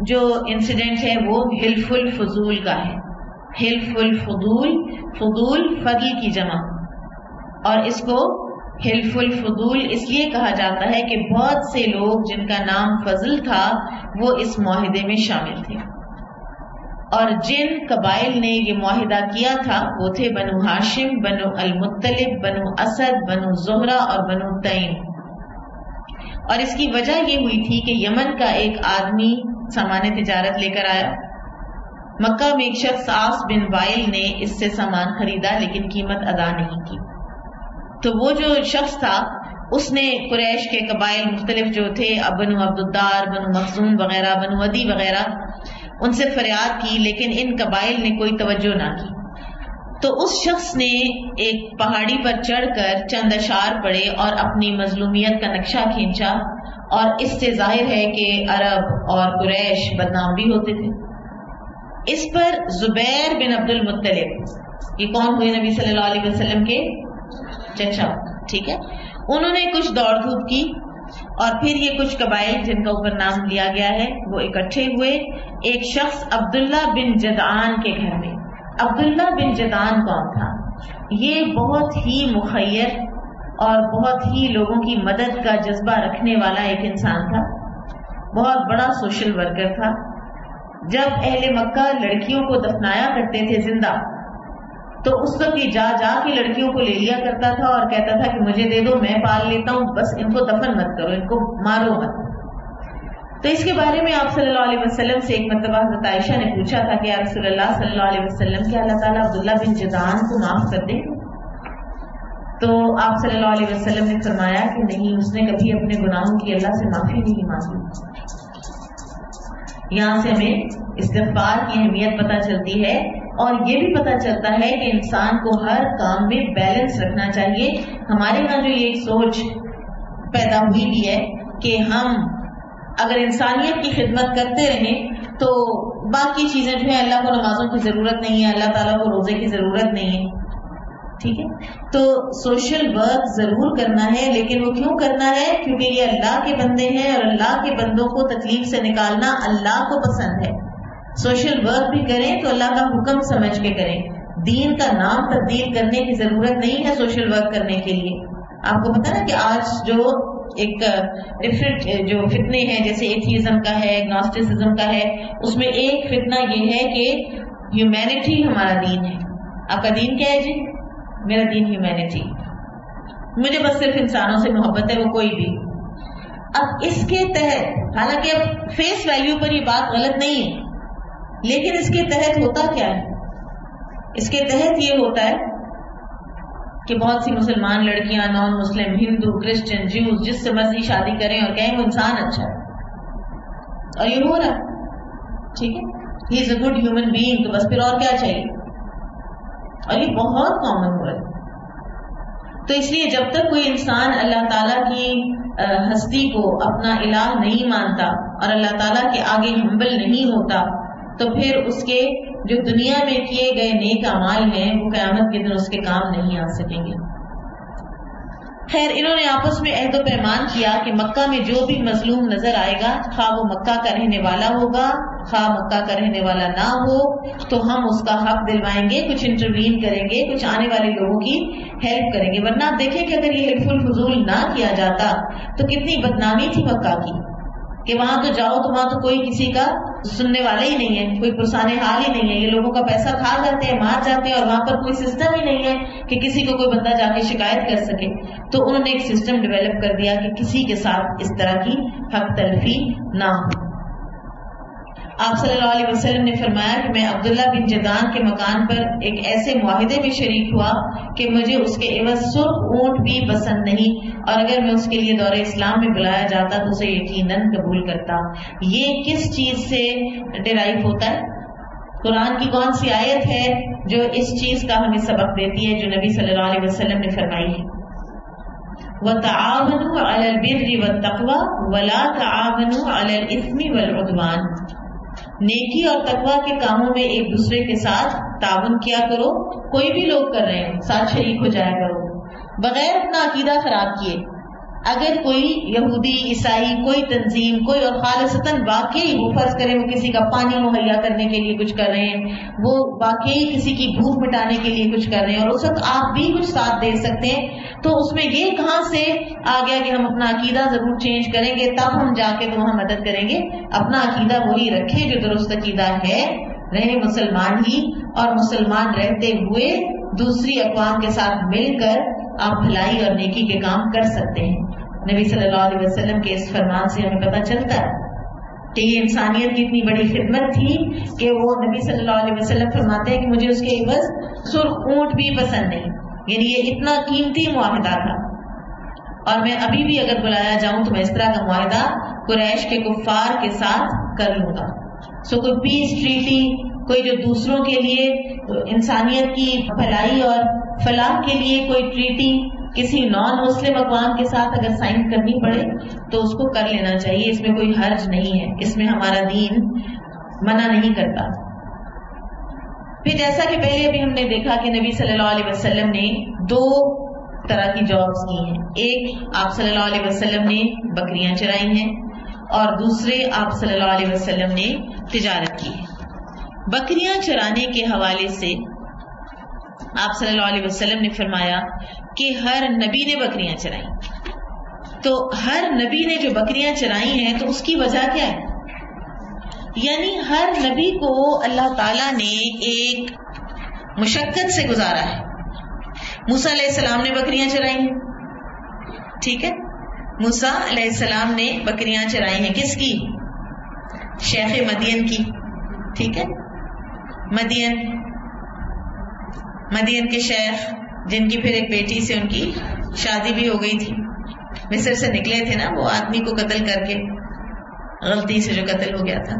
جو انسیڈنٹ ہے وہ حلف الفضول کا ہے. حلف الفضول، فضول فضل کی جمع، اور اس کو حلف الفضول اس لیے کہا جاتا ہے کہ بہت سے لوگ جن کا نام فضل تھا وہ اس معاہدے میں شامل تھے. اور جن قبائل نے یہ معاہدہ کیا تھا وہ تھے بنو ہاشم، بنو المطلب، بنو اسد، بنو زہرہ اور بنو تیم. اور اس کی وجہ یہ ہوئی تھی کہ یمن کا ایک آدمی سامان تجارت لے کر آیا. مکہ میں ایک شخص عاص بن وائل نے اس سے سامان خریدا لیکن قیمت ادا نہیں کی. تو وہ جو شخص تھا اس نے قریش کے قبائل مختلف جو تھے، بنو عبدالدار، بنو مخزوم وغیرہ، بنو ودی وغیرہ، ان سے فریاد کی لیکن ان قبائل نے کوئی توجہ نہ کی. تو اس شخص نے ایک پہاڑی پر چڑھ کر چند اشعار پڑھے اور اپنی مظلومیت کا نقشہ کھینچا، اور اس سے ظاہر ہے کہ عرب اور قریش بدنام بھی ہوتے تھے. اس پر زبیر بن عبد المطلب، یہ کون ہوئے؟ نبی صلی اللہ علیہ وسلم کے چچا. ٹھیک ہے، انہوں نے کچھ دوڑ دھوپ کی اور پھر یہ کچھ قبائل جن کا اوپر نام لیا گیا ہے وہ اکٹھے ہوئے ایک شخص عبداللہ بن جدعان کے گھر میں. عبداللہ بن جدعان کون تھا؟ یہ بہت ہی مخیر اور بہت ہی لوگوں کی مدد کا جذبہ رکھنے والا ایک انسان تھا. بہت بڑا سوشل ورکر تھا. جب اہل مکہ لڑکیوں کو دفنایا کرتے تھے زندہ تو اس وقت یہ جا کے لڑکیوں کو لے لیا کرتا تھا اور کہتا تھا کہ مجھے دے دو، میں پال لیتا ہوں، بس ان کو دفن مت کرو، ان کو مارو مت. تو اس کے بارے میں آپ صلی اللہ علیہ وسلم سے ایک مرتبہ حضرت عائشہ نے پوچھا تھا کہ یا رسول اللہ صلی اللہ علیہ وسلم کیا اللہ تعالیٰ عبداللہ بن جدعان کو معاف کر دے؟ تو آپ صلی اللہ علیہ وسلم نے فرمایا کہ نہیں، اس نے کبھی اپنے گناہوں کی اللہ سے معافی نہیں مانگی. یہاں سے ہمیں استغفار کی اہمیت پتہ چلتی ہے اور یہ بھی پتہ چلتا ہے کہ انسان کو ہر کام میں بیلنس رکھنا چاہیے. ہمارے یہاں جو یہ ایک سوچ پیدا ہوئی بھی ہے کہ ہم اگر انسانیت کی خدمت کرتے رہیں تو باقی چیزیں جو ہیں، اللہ کو نمازوں کی ضرورت نہیں ہے، اللہ تعالیٰ کو روزے کی ضرورت نہیں ہے. ٹھیک ہے، تو سوشل ورک ضرور کرنا ہے، لیکن وہ کیوں کرنا ہے؟ کیونکہ یہ اللہ کے بندے ہیں اور اللہ کے بندوں کو تکلیف سے نکالنا اللہ کو پسند ہے. سوشل ورک بھی کریں تو اللہ کا حکم سمجھ کے کریں. دین کا نام تبدیل کرنے کی ضرورت نہیں ہے سوشل ورک کرنے کے لیے. آپ کو پتا نا کہ آج جو ایک ڈفرینٹ جو فتنے ہیں، جیسے ایتھیزم کا ہے، گنوسٹسزم کا ہے، اس میں ایک فتنہ یہ ہے کہ ہیومینٹی ہمارا دین ہے. آپ کا دین کیا ہے جی؟ میرا دین ہیومینٹی. مجھے بس صرف انسانوں سے محبت ہے، وہ کوئی بھی. اب اس کے تحت، حالانکہ اب فیس ویلیو پر یہ بات غلط نہیں ہے، لیکن اس کے تحت ہوتا کیا ہے؟ اس کے تحت یہ ہوتا ہے کہ بہت سی مسلمان لڑکیاں، نان مسلم، ہندو، کرسچن، جیوز، جس سے مرضی شادی کریں اور کہیں وہ انسان اچھا ہے، اور یہ ہو رہا ہے، ٹھیک ہے، ہی از اے گڈ ہیومن بینگ، تو بس پھر اور کیا چاہیے؟ اور یہ بہت کامن ہو رہا ہے۔ تو اس لیے جب تک کوئی انسان اللہ تعالیٰ کی ہستی کو اپنا الہ نہیں مانتا اور اللہ تعالیٰ کے آگے ہمبل نہیں ہوتا، تو پھر اس کے جو دنیا میں کیے گئے نیک اعمال ہیں وہ قیامت کے دن اس کے کام نہیں آ سکیں گے۔ خیر، انہوں نے آپس میں عہد و پیمان کیا کہ مکہ میں جو بھی مظلوم نظر آئے گا، خواہ وہ مکہ کا رہنے والا ہوگا خواہ مکہ کا رہنے والا نہ ہو، تو ہم اس کا حق دلوائیں گے، کچھ انٹروین کریں گے، کچھ آنے والے لوگوں کی ہیلپ کریں گے۔ ورنہ آپ دیکھیں کہ اگر یہ حلف الفضول نہ کیا جاتا تو کتنی بدنامی تھی مکہ کی، کہ وہاں تو جاؤ تو وہاں تو کوئی کسی کا سننے والا ہی نہیں ہے، کوئی پرسانے حال ہی نہیں ہے، یہ لوگوں کا پیسہ کھا جاتے ہیں، مار جاتے ہیں، اور وہاں پر کوئی سسٹم ہی نہیں ہے کہ کسی کو کوئی بندہ جا کے شکایت کر سکے۔ تو انہوں نے ایک سسٹم ڈیولپ کر دیا کہ کسی کے ساتھ اس طرح کی حق تلفی نہ ہو۔ آپ صلی اللہ علیہ وسلم نے فرمایا کہ میں عبداللہ بن جدان کے مکان پر ایک ایسے معاہدے میں شریک ہوا کہ مجھے اس کے عوض سرخ اونٹ بھی پسند نہیں، اور اگر میں اس کے لیے دور اسلام میں بلایا جاتا تو اسے یقیناً قبول کرتا۔ یہ کس چیز سے ڈیرائیو ہوتا ہے؟ قرآن کی کون سی آیت ہے جو اس چیز کا ہمیں سبق دیتی ہے، جو نبی صلی اللہ علیہ وسلم نے فرمائی ہے؟ وَتَعَاوَنُوا عَلَى الْبِرِّ وَالتَّقْوَى وَلَا تَعَاوَنُوا عَلَى الْإِثْمِ وَالْعُدْوَانِ، نیکی اور تقویٰ کے کاموں میں ایک دوسرے کے ساتھ تعاون کیا کرو، کوئی بھی لوگ کر رہے ہیں ساتھ شریک ہو جایا کرو، بغیر اپنا عقیدہ خراب کیے۔ اگر کوئی یہودی، عیسائی، کوئی تنظیم، کوئی اور خالصتاً واقعی وہ فرض کریں وہ کسی کا پانی مہیا کرنے کے لیے کچھ کر رہے ہیں، وہ واقعی کسی کی بھوک مٹانے کے لیے کچھ کر رہے ہیں، اور اس وقت آپ بھی کچھ ساتھ دے سکتے ہیں، تو اس میں یہ کہاں سے آ گیا کہ ہم اپنا عقیدہ ضرور چینج کریں گے تب ہم جا کے تو وہاں مدد کریں گے؟ اپنا عقیدہ وہی رکھے جو درست عقیدہ ہے، رہے مسلمان ہی، اور مسلمان رہتے ہوئے دوسری اقوام کے ساتھ مل کر آپ بھلائی اور نیکی کے کام کر سکتے ہیں۔ نبی صلی اللہ علیہ وسلم کے اس فرمان سے ہمیں پتہ چلتا ہے کہ یہ انسانیت کی اتنی بڑی خدمت تھی کہ وہ نبی صلی اللہ علیہ وسلم فرماتے ہیں کہ مجھے اس کے عوض سرخ اونٹ بھی پسند نہیں، یعنی یہ اتنا قیمتی معاہدہ تھا، اور میں ابھی بھی اگر بلایا جاؤں تو میں اس طرح کا معاہدہ قریش کے کفار کے ساتھ کر لوں گا۔ سو کوئی پیس ٹریٹی، کوئی جو دوسروں کے لیے انسانیت کی بھلائی اور فلاح کے لیے کوئی ٹریٹی کسی نان مسلم اقوام کے ساتھ اگر سائن کرنی پڑے تو اس کو کر لینا چاہیے، اس میں کوئی حرج نہیں ہے، اس میں ہمارا دین منع نہیں کرتا۔ پھر جیسا کہ پہلے ابھی ہم نے دیکھا کہ نبی صلی اللہ علیہ وسلم نے دو طرح کی جابز کی ہیں، ایک آپ صلی اللہ علیہ وسلم نے بکریاں چرائی ہیں، اور دوسرے آپ صلی اللہ علیہ وسلم نے تجارت کی ہے۔ بکریاں چرانے کے حوالے سے آپ صلی اللہ علیہ وسلم نے فرمایا کہ ہر نبی نے بکریاں چرائی، تو ہر نبی نے جو بکریاں چرائی ہیں تو اس کی وجہ کیا ہے؟ یعنی ہر نبی کو اللہ تعالیٰ نے ایک مشقت سے گزارا ہے۔ موسیٰ علیہ السلام نے بکریاں چرائی ہیں، ٹھیک ہے، موسیٰ علیہ السلام نے بکریاں چرائی ہیں، کس کی؟ شیخ مدین کی، ٹھیک ہے، مدین کے شیخ، جن کی پھر ایک بیٹی سے ان کی شادی بھی ہو گئی تھی، مصر سے نکلے تھے نا وہ آدمی کو قتل کر کے، غلطی سے جو قتل ہو گیا تھا۔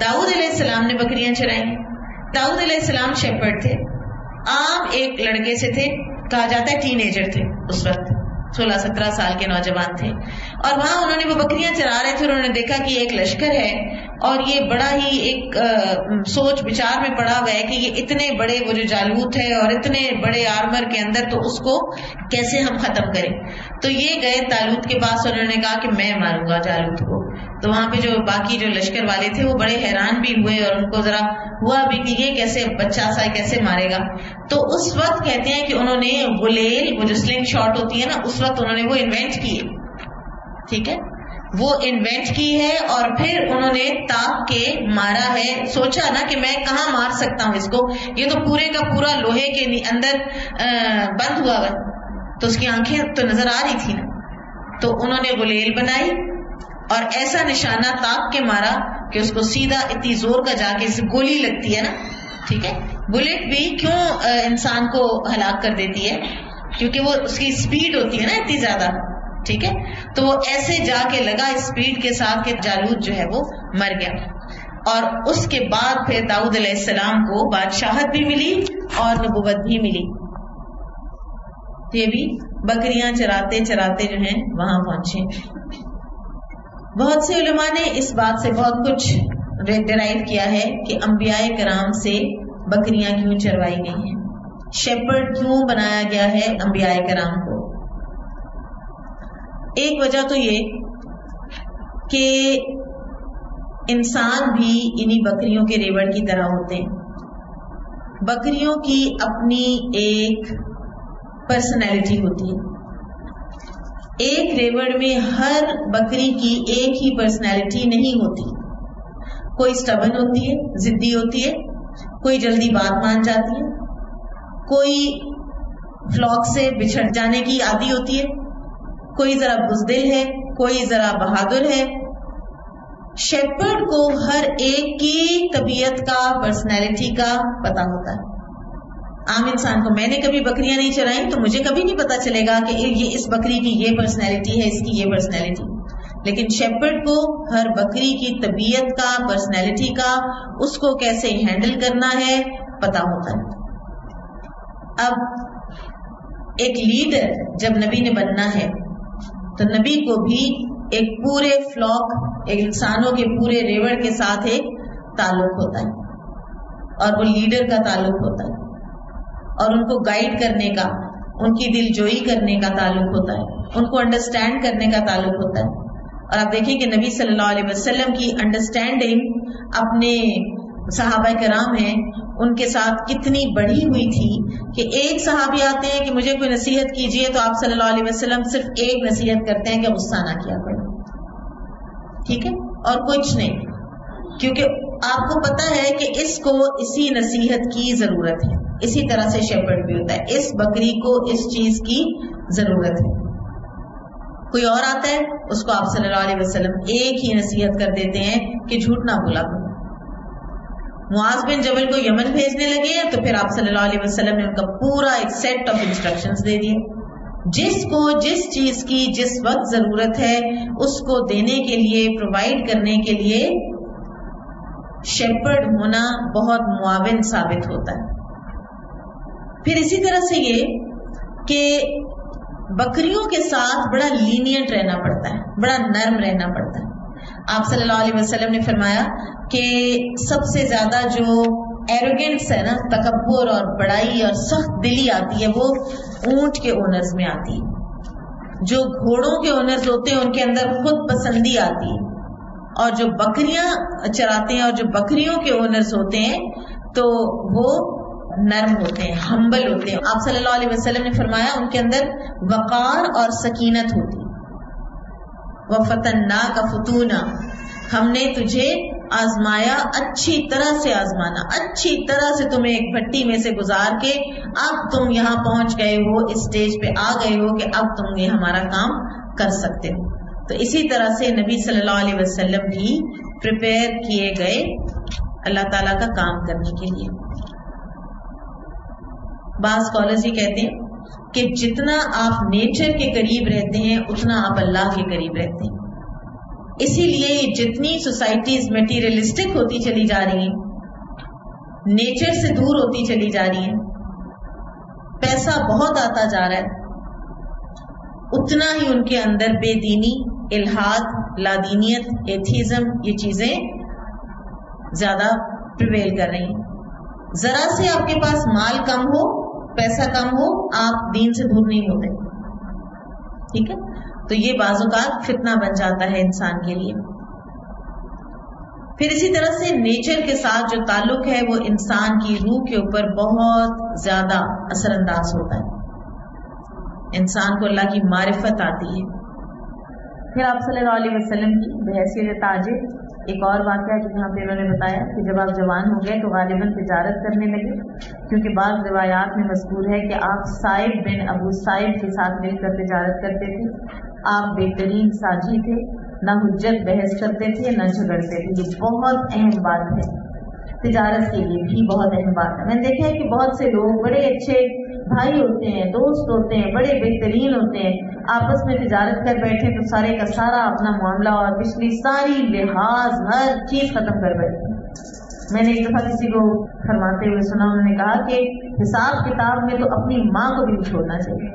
داؤد علیہ السلام نے بکریاں چرائی۔ داؤد علیہ السلام شیپرڈ تھے، عام ایک لڑکے سے تھے، کہا جاتا ہے ٹین ایجر تھے اس وقت، 16-17 سال کے نوجوان تھے، اور وہاں انہوں نے وہ بکریاں چرا رہے تھے، انہوں نے دیکھا کہ ایک لشکر ہے اور یہ بڑا ہی ایک سوچ بچار میں پڑا ہوا ہے کہ یہ اتنے بڑے وہ جو جالوت ہے اور اتنے بڑے آرمر کے اندر، تو اس کو کیسے ہم ختم کریں۔ تو یہ گئے طالوت کے پاس، انہوں نے کہا کہ میں ماروں گا جالوت کو۔ تو وہاں پہ جو باقی جو لشکر والے تھے وہ بڑے حیران بھی ہوئے، اور ان کو ذرا ہوا بھی کہ یہ کیسے بچہ سا کیسے مارے گا۔ تو اس وقت کہتے ہیں کہ انہوں نے غلیل، وہ جو سلنگ شاٹ ہوتی ہے نا، اس وقت انہوں نے وہ انوینٹ کی ہے، ٹھیک ہے، وہ انوینٹ کی ہے، اور پھر انہوں نے تاپ کے مارا ہے۔ سوچا نا کہ میں کہاں مار سکتا ہوں اس کو، یہ تو پورے کا پورا لوہے کے اندر بند ہوا ہوا، تو اس کی آنکھیں تو نظر آ رہی تھی نا، تو انہوں نے غلیل بنائی اور ایسا نشانہ تاک کے مارا کہ اس کو سیدھا اتنی زور کا جا کے گولی لگتی ہے نا، ٹھیک ہے، بلٹ بھی کیوں انسان کو ہلاک کر دیتی ہے؟ کیونکہ وہ اس کی اسپیڈ ہوتی ہے نا اتنی زیادہ، ٹھیک ہے، تو وہ ایسے جا کے لگا اسپیڈ کے ساتھ کہ جالوت جو ہے وہ مر گیا۔ اور اس کے بعد پھر داؤد علیہ السلام کو بادشاہت بھی ملی اور نبوت بھی ملی۔ یہ بھی بکریاں چراتے چراتے جو ہیں وہاں پہنچے۔ بہت سے علماء نے اس بات سے بہت کچھ ڈرائیو کیا ہے کہ انبیاء کرام سے بکریاں کیوں چروائی گئی ہیں، شیپرڈ کیوں بنایا گیا ہے انبیاء کرام کو۔ ایک وجہ تو یہ کہ انسان بھی انہی بکریوں کے ریوڑ کی طرح ہوتے ہیں۔ بکریوں کی اپنی ایک پرسنالٹی ہوتی ہے۔ ایک ریوڑ میں ہر بکری کی ایک ہی پرسنالٹی نہیں ہوتی، کوئی سٹبن ہوتی ہے، ضدی ہوتی ہے، کوئی جلدی بات مان جاتی ہے، کوئی فلاک سے بچھڑ جانے کی عادی ہوتی ہے، کوئی ذرا بزدل ہے، کوئی ذرا بہادر ہے۔ شیپرڈ کو ہر ایک کی طبیعت کا، پرسنالٹی کا پتہ ہوتا ہے۔ عام انسان کو، میں نے کبھی بکریاں نہیں چرائیں تو مجھے کبھی نہیں پتا چلے گا کہ یہ اس بکری کی یہ پرسنالٹی ہے، اس کی یہ پرسنالٹی، لیکن شیپرڈ کو ہر بکری کی طبیعت کا، پرسنالٹی کا، اس کو کیسے ہینڈل کرنا ہے پتا ہوتا ہے۔ اب ایک لیڈر جب نبی نے بننا ہے تو نبی کو بھی ایک پورے فلاک، ایک انسانوں کے پورے ریوڑ کے ساتھ ایک تعلق ہوتا ہے، اور وہ لیڈر کا تعلق ہوتا ہے، اور ان کو گائیڈ کرنے کا، ان کی دل جوئی کرنے کا تعلق ہوتا ہے، ان کو انڈرسٹینڈ کرنے کا تعلق ہوتا ہے۔ اور آپ دیکھیں کہ نبی صلی اللہ علیہ وسلم کی انڈرسٹینڈنگ اپنے صحابہ کرام ہیں ان کے ساتھ کتنی بڑھی ہوئی تھی کہ ایک صحابی آتے ہیں کہ مجھے کوئی نصیحت کیجئے تو آپ صلی اللہ علیہ وسلم صرف ایک نصیحت کرتے ہیں کہ غصہ نہ کیا کرو، ٹھیک ہے، اور کچھ نہیں، کیونکہ آپ کو پتا ہے کہ اس کو اسی نصیحت کی ضرورت ہے۔ اسی طرح سے شیپرڈ بھی ہوتا ہے، اس بکری کو اس چیز کی ضرورت ہے۔ کوئی اور آتا ہے اس کو آپ صلی اللہ علیہ وسلم ایک ہی نصیحت کر دیتے ہیں کہ جھوٹ نہ بولا کرو۔ معاذ بن جبل کو یمن بھیجنے لگے ہیں تو پھر آپ صلی اللہ علیہ وسلم نے ان کا پورا ایک سیٹ آف انسٹرکشنز دے دیے، جس کو جس چیز کی جس وقت ضرورت ہے اس کو دینے کے لیے، پرووائڈ کرنے کے لیے شیپرڈ ہونا بہت معاون ثابت ہوتا ہے۔ پھر اسی طرح سے یہ کہ بکریوں کے ساتھ بڑا لینینٹ رہنا پڑتا ہے، بڑا نرم رہنا پڑتا ہے۔ آپ صلی اللہ علیہ وسلم نے فرمایا کہ سب سے زیادہ جو ایروگینس ہے نا، تکبر اور بڑائی اور سخت دلی آتی ہے، وہ اونٹ کے اونرز میں آتی ہے۔ جو گھوڑوں کے اونرز ہوتے ہیں ان کے اندر خود پسندی آتی ہے، اور جو بکریاں چراتے ہیں اور جو بکریوں کے اونرز ہوتے ہیں تو وہ نرم ہوتے ہیں، ہمبل ہوتے ہیں۔ آپ صلی اللہ علیہ وسلم نے فرمایا ان کے اندر وقار اور سکینت ہوتی۔ وَفَتَنَّاكَ فُتُونًا، ہم نے تجھے آزمایا، اچھی طرح سے آزمانا، اچھی طرح سے تمہیں ایک بھٹی میں سے گزار کے اب تم یہاں پہنچ گئے ہو، اس سٹیج پہ آ گئے ہو کہ اب تم یہ ہمارا کام کر سکتے ہو۔ تو اسی طرح سے نبی صلی اللہ علیہ وسلم بھی پریپیئر کیے گئے اللہ تعالیٰ کا کام کرنے کے لیے۔ بعض اسکالرز یہ کہتے ہیں کہ جتنا آپ نیچر کے قریب رہتے ہیں اتنا آپ اللہ کے قریب رہتے ہیں۔ اسی لیے جتنی سوسائٹیز میٹیریلسٹک ہوتی چلی جا رہی ہیں، نیچر سے دور ہوتی چلی جا رہی ہیں، پیسہ بہت آتا جا رہا ہے، اتنا ہی ان کے اندر بے دینی، الحاد، لادینیت، ایتھیزم، یہ چیزیں زیادہ پریویل کر رہی ہیں۔ ذرا سے آپ کے پاس مال کم ہو، پیسہ کم ہو، آپ دین سے دور نہیں ہوتے، ٹھیک ہے؟ تو یہ بعض اوقات فتنہ بن جاتا ہے انسان کے لیے۔ پھر اسی طرح سے نیچر کے ساتھ جو تعلق ہے وہ انسان کی روح کے اوپر بہت زیادہ اثر انداز ہوتا ہے، انسان کو اللہ کی معرفت آتی ہے۔ پھر آپ صلی اللہ علیہ وسلم کی بحیثیت تاجر ایک اور واقعہ جو یہاں پہ انہوں نے بتایا کہ جب آپ جوان ہو گئے تو غالباً تجارت کرنے لگے، کیونکہ بعض روایات میں مذکور ہے کہ آپ سائب بن ابو سائب کے ساتھ مل کر تجارت کرتے تھے۔ آپ بہترین ساجی تھے، نہ حجت بحث کرتے تھے نہ جھگڑتے تھے. یہ بہت اہم بات ہے، تجارت کے لیے بھی بہت اہم بات ہے. میں نے دیکھا ہے کہ بہت سے لوگ بڑے اچھے بھائی ہوتے ہیں، دوست ہوتے ہیں، بڑے بہترین ہوتے ہیں، آپس میں تجارت کر بیٹھے تو سارے کا سارا اپنا معاملہ اور پچھلی ساری لحاظ ہر چیز ختم کر بیٹھے. میں نے ایک دفعہ کسی کو فرماتے ہوئے سنا، انہوں نے کہا کہ حساب کتاب میں تو اپنی ماں کو بھی چھوڑنا چاہیے.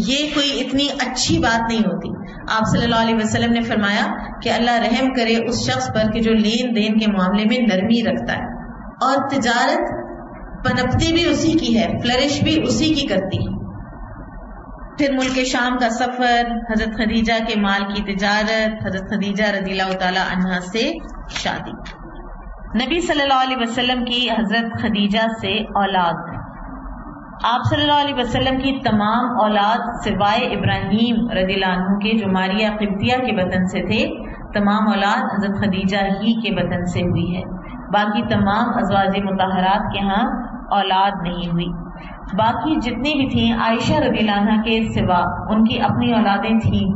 یہ کوئی اتنی اچھی بات نہیں ہوتی. آپ صلی اللہ علیہ وسلم نے فرمایا کہ اللہ رحم کرے اس شخص پر کہ جو لین دین کے معاملے میں نرمی رکھتا ہے، اور تجارت پنپتی بھی اسی کی ہے، فلرش بھی اسی کی کرتی ہے. پھر ملک شام کا سفر، حضرت خدیجہ کے مال کی تجارت، حضرت خدیجہ رضی اللہ تعالی عنہا سے شادی. نبی صلی اللہ علیہ وسلم کی حضرت خدیجہ سے اولاد. آپ صلی اللہ علیہ وسلم کی تمام اولاد سوائے ابراہیم رضی اللہ عنہ کے جو ماریہ قبطیہ کے وطن سے تھے، تمام اولاد حضرت خدیجہ ہی کے وطن سے ہوئی ہے. باقی تمام ازواج مطہرات کے ہاں اولاد نہیں ہوئی. باقی جتنی بھی تھیں عائشہ رضی اللہ عنہ کے سوا ان کی اپنی اولادیں تھیں.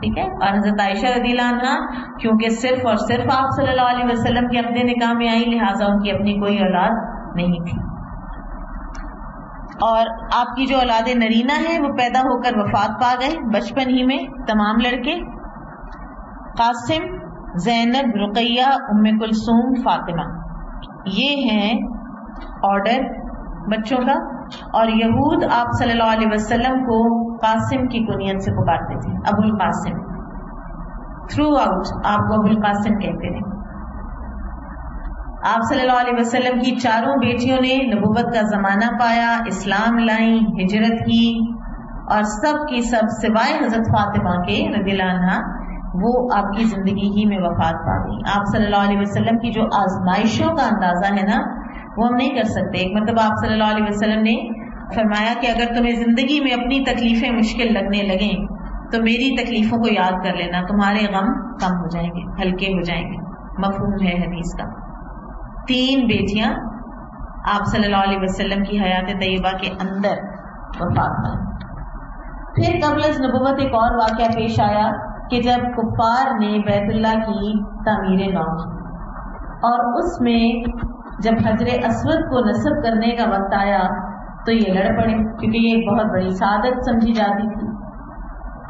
ٹھیک ہے. اور حضرت عائشہ رضی اللہ عنہ کیونکہ صرف اور صرف آپ صلی اللہ علیہ وسلم کے اپنے نکاح میں آئی، لہٰذا ان کی اپنی کوئی اولاد نہیں تھی. اور آپ کی جو اولاد نرینہ ہیں وہ پیدا ہو کر وفات پا گئے بچپن ہی میں. تمام لڑکے قاسم، زینب، رقیہ، ام کلثوم، فاطمہ، یہ ہیں آرڈر بچوں کا. اور یہود آپ صلی اللہ علیہ وسلم کو قاسم کی کنیت سے پکارتے تھے، ابو القاسم. تھرو آؤٹ آپ کو ابو القاسم کہتے تھے. آپ صلی اللہ علیہ وسلم کی چاروں بیٹیوں نے نبوت کا زمانہ پایا، اسلام لائیں، ہجرت کی، اور سب کی سب سوائے حضرت فاطمہ کے رضی اللہ عنہا وہ آپ کی زندگی ہی میں وفات پا گئی. آپ صلی اللہ علیہ وسلم کی جو آزمائشوں کا اندازہ ہے نا وہ ہم نہیں کر سکتے. ایک مرتبہ آپ صلی اللہ علیہ وسلم نے فرمایا کہ اگر تمہیں زندگی میں اپنی تکلیفیں مشکل لگنے لگیں تو میری تکلیفوں کو یاد کر لینا، تمہارے غم کم ہو جائیں گے، ہلکے ہو جائیں گے. مفہوم ہے حدیث کا. 3 بیٹیاں آپ صلی اللہ علیہ وسلم کی حیات طیبہ کے اندر وفات پائیں. پھر قبل از نبوت ایک اور واقعہ پیش آیا کہ جب کفار نے بیت اللہ کی تعمیر نو کی، اور اس میں جب حجر اسود کو نصب کرنے کا وقت آیا تو یہ لڑ پڑے، کیونکہ یہ ایک بہت بڑی سعادت سمجھی جاتی تھی،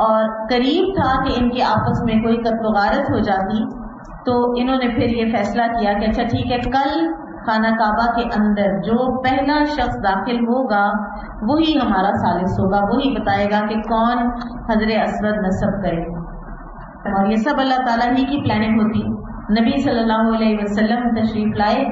اور قریب تھا کہ ان کی آپس میں کوئی قتل و غارت ہو جاتی. تو انہوں نے پھر یہ فیصلہ کیا کہ اچھا ٹھیک ہے، کل خانہ کعبہ کے اندر جو پہلا شخص داخل ہوگا وہی ہمارا ثالث ہوگا، وہی بتائے گا کہ کون حجر اسود نصب کرے. اور یہ سب اللہ تعالیٰ ہی کی پلاننگ ہوتی. نبی صلی اللہ علیہ وسلم تشریف لائے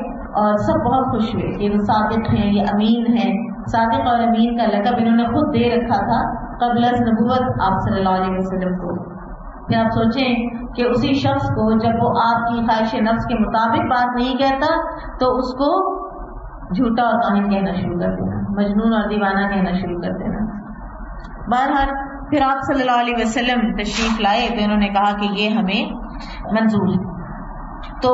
اور سب بہت خوش ہوئے کہ وہ صادق ہیں، یہ امین ہیں. صادق اور امین کا لقب انہوں نے خود دے رکھا تھا قبل از نبوت آپ صلی اللہ علیہ وسلم کو. کہ آپ سوچیں کہ اسی شخص کو جب وہ آپ کی خواہش نفس کے مطابق بات نہیں کہتا تو اس کو جھوٹا اور کاہن کہنا شروع کر دینا، مجنون اور دیوانہ کہنا شروع کر دینا. بہرحال پھر آپ صلی اللہ علیہ وسلم تشریف لائے تو انہوں نے کہا کہ یہ ہمیں منظور ہے. تو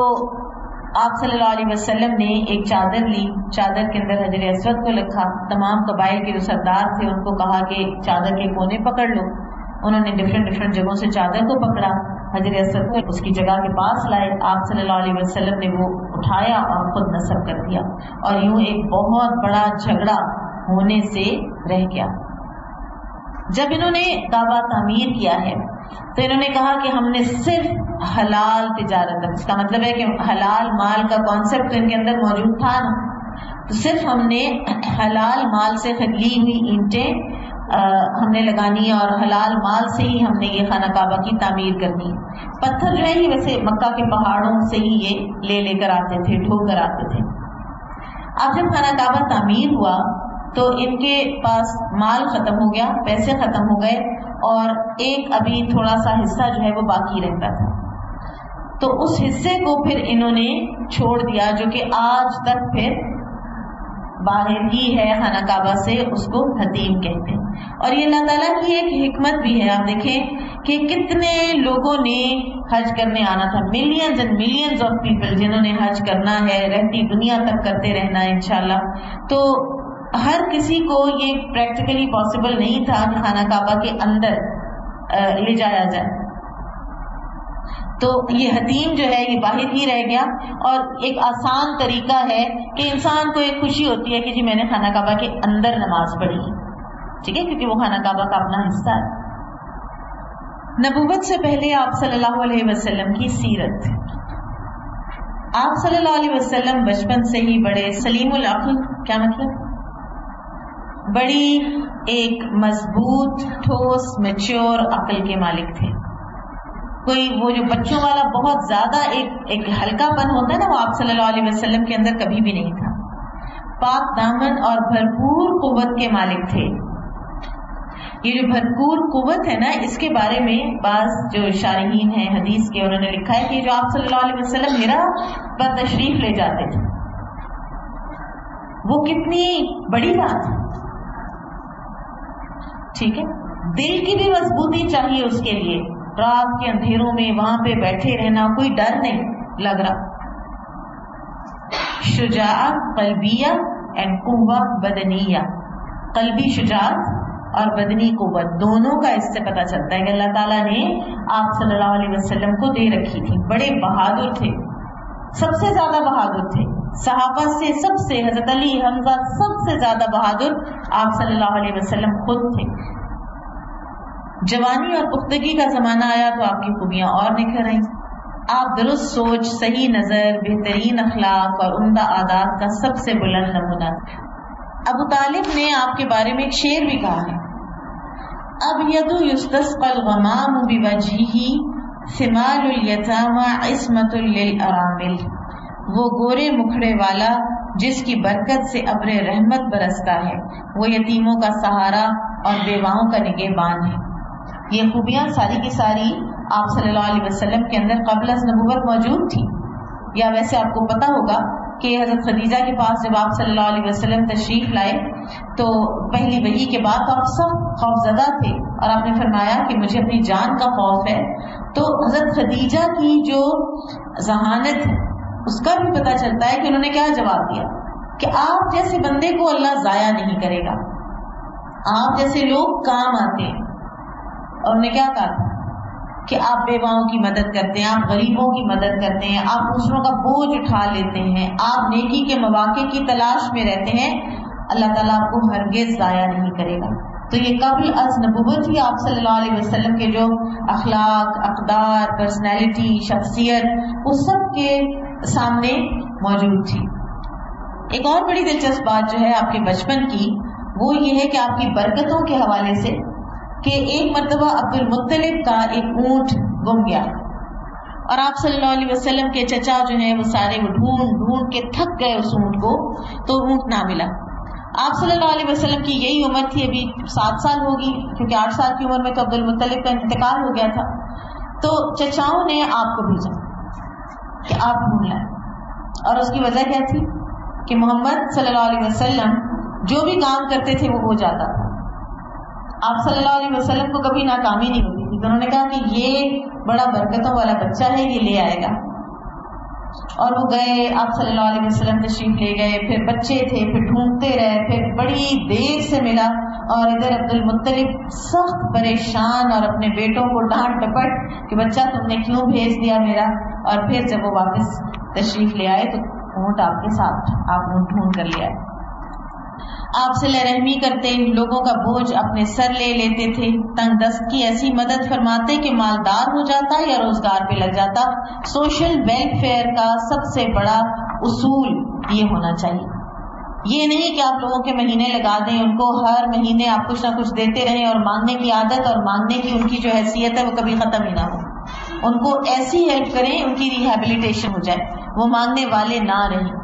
آپ صلی اللہ علیہ وسلم نے ایک چادر لی، چادر کے اندر حجر اسود کو لکھا. تمام قبائل کے جو سردار تھے ان کو کہا کہ چادر کے کونے پکڑ لو. انہوں نے ڈفرینٹ جگہوں سے چادر کو پکڑا، حجر اسود کو اس کی جگہ کے پاس لائے. آپ صلی اللہ علیہ وسلم نے وہ اٹھایا اور خود نصب کر دیا، اور یوں ایک بہت بڑا جھگڑا ہونے سے رہ گیا. جب انہوں نے کعبہ تعمیر کیا ہے تو انہوں نے کہا کہ ہم نے صرف حلال تجارت، اس کا مطلب ہے کہ حلال مال کا کانسیپٹ ان کے اندر موجود تھا نا، تو صرف ہم نے حلال مال سے لی ہوئی اینٹیں ہم نے لگانی اور حلال مال سے ہی ہم نے یہ خانہ کعبہ کی تعمیر کرنی. پتھر جو ہے ہی ویسے مکہ کے پہاڑوں سے ہی یہ لے کر آتے تھے، ڈھو کر آتے تھے. اب جب خانہ کعبہ تعمیر ہوا تو ان کے پاس مال ختم ہو گیا، پیسے ختم ہو گئے، اور ایک ابھی تھوڑا سا حصہ جو ہے وہ باقی رہتا تھا. تو اس حصے کو پھر انہوں نے چھوڑ دیا، جو کہ آج تک پھر باہر ہی ہے خانہ کعبہ سے، اس کو حتیم کہتے ہیں. اور یہ اللہ تعالیٰ کی ایک حکمت بھی ہے. آپ دیکھیں کہ کتنے لوگوں نے حج کرنے آنا تھا، millions and millions of people جنہوں نے حج کرنا ہے، رہتی دنیا تک کرتے رہنا ہے انشاءاللہ. تو ہر کسی کو یہ پریکٹیکلی پاسبل نہیں تھا کہ خانہ کعبہ کے اندر لے جایا جائے. تو یہ حتیم جو ہے یہ باہر ہی رہ گیا. اور ایک آسان طریقہ ہے کہ انسان کو ایک خوشی ہوتی ہے کہ جی میں نے خانہ کعبہ کے اندر نماز پڑھی, ٹھیک ہے, کیونکہ وہ خانہ کعبہ کا اپنا حصہ ہے. نبوت سے پہلے آپ صلی اللہ علیہ وسلم کی سیرت. آپ صلی اللہ علیہ وسلم بچپن سے ہی بڑے سلیم العقل, کیا مطلب, بڑی ایک مضبوط ٹھوس میچور عقل کے مالک تھے. کوئی وہ جو بچوں والا بہت زیادہ ایک ہلکا پن ہوتا ہے نا, وہ آپ صلی اللہ علیہ وسلم کے اندر کبھی بھی نہیں تھا. پاک دامن اور بھرپور قوت کے مالک تھے. یہ جو بھرپور قوت ہے نا, اس کے بارے میں بعض جو شارحین ہیں حدیث کے, انہوں نے لکھا ہے کہ جو آپ صلی اللہ علیہ وسلم ہرا پر تشریف لے جاتے تھے, وہ کتنی بڑی بات ہے, ٹھیک ہے. دل کی بھی مضبوطی چاہیے اس کے لیے. رات کے اندھیروں میں وہاں پہ بیٹھے رہنا, کوئی ڈر نہیں لگ رہا. شجاعت قلبیہ اینڈ قوت بدنیہ, قلبی شجاعت اور بدنی قوت دونوں کا اس سے پتہ چلتا ہے کہ اللہ تعالیٰ نے آپ صلی اللہ علیہ وسلم کو دے رکھی تھی. بڑے بہادر تھے, سب سے زیادہ بہادر تھے صحابہ سے, سب سے, حضرت علی, حمزہ, سب سے زیادہ بہادر آپ صلی اللہ علیہ وسلم خود تھے. جوانی اور پختگی کا زمانہ آیا تو آپ کی خوبیاں اور نکھر آئیں. آپ درست سوچ, صحیح نظر, بہترین اخلاق اور عمدہ عادات کا سب سے بلند نمونہ. ابو طالب نے آپ کے بارے میں ایک شعر بھی کہا ہے, ابیض یستسقى الغمام بوجهه ثمال الیتامى عصمة للارامل. وہ گورے مکھڑے والا جس کی برکت سے ابر رحمت برستا ہے, وہ یتیموں کا سہارا اور بیواؤں کا نگہبان ہے. یہ خوبیاں ساری کی ساری آپ صلی اللہ علیہ وسلم کے اندر قبل از نبوت موجود تھی. یا ویسے آپ کو پتا ہوگا کہ حضرت خدیجہ کے پاس جب آپ صلی اللہ علیہ وسلم تشریف لائے تو پہلی وحی کے بعد تو آپ سب خوفزدہ تھے, اور آپ نے فرمایا کہ مجھے اپنی جان کا خوف ہے. تو حضرت خدیجہ کی جو ذہانت ہے اس کا بھی پتہ چلتا ہے کہ انہوں نے کیا جواب دیا کہ آپ جیسے بندے کو اللہ ضائع نہیں کرے گا, آپ جیسے لوگ کام آتے ہیں. اور انہوں نے کیا کہا کہ آپ بیواؤں کی مدد کرتے ہیں, آپ غریبوں کی مدد کرتے ہیں, آپ دوسروں کا بوجھ اٹھا لیتے ہیں, آپ نیکی کے مواقع کی تلاش میں رہتے ہیں, اللہ تعالیٰ آپ کو ہرگز ضائع نہیں کرے گا. تو یہ قبل از نبوت ہی آپ صلی اللہ علیہ وسلم کے جو اخلاق, اقدار, پرسنالٹی, شخصیت, وہ سب کے سامنے موجود تھی. ایک اور بڑی دلچسپ بات جو ہے آپ کے بچپن کی, وہ یہ ہے کہ آپ کی برکتوں کے حوالے سے کہ ایک مرتبہ عبد المطلب کا ایک اونٹ گم گیا, اور آپ صلی اللہ علیہ وسلم کے چچا جو ہیں وہ سارے وہ ڈھونڈ کے تھک گئے اس اونٹ کو, تو اونٹ نہ ملا. آپ صلی اللہ علیہ وسلم کی یہی عمر تھی, ابھی 7 سال ہوگی, کیونکہ 8 سال کی عمر میں تو عبد المطلب کا انتقال ہو گیا تھا. تو چچاؤں نے آپ کو بھیجا کہ آپ ڈھونڈ لائیں, اور اس کی وجہ کیا تھی کہ محمد صلی اللہ علیہ وسلم جو بھی کام کرتے تھے وہ ہو جاتا تھا. آپ صلی اللہ علیہ وسلم کو کبھی ناکامی نہیں ہوتی تھی. تو انہوں نے کہا کہ یہ بڑا برکتوں والا بچہ ہے, یہ لے آئے گا. اور وہ گئے, آپ صلی اللہ علیہ وسلم تشریف لے گئے, پھر بچے تھے, پھر ڈھونڈتے رہے, پھر بڑی دیر سے ملا, اور ادھر عبد المطلب سخت پریشان اور اپنے بیٹوں کو ڈانٹ ڈپٹ کہ بچہ تم نے کیوں بھیج دیا میرا. اور پھر جب وہ واپس تشریف لے آئے تو اونٹ آپ کے ساتھ, آپ اونٹ ڈھونڈ کر لے آئے. آپ سے رحمی کرتے, لوگوں کا بوجھ اپنے سر لے لیتے تھے, تنگ دست کی ایسی مدد فرماتے کہ مالدار ہو جاتا یا روزگار پہ لگ جاتا. سوشل ویلفیئر کا سب سے بڑا اصول یہ ہونا چاہیے, یہ نہیں کہ آپ لوگوں کے مہینے لگا دیں, ان کو ہر مہینے آپ کچھ نہ کچھ دیتے رہیں, اور مانگنے کی عادت اور مانگنے کی ان کی جو حیثیت ہے وہ کبھی ختم ہی نہ ہو. ان کو ایسی ہیلپ کریں ان کی ریہیبلیٹیشن ہو جائے, وہ مانگنے والے نہ رہیں.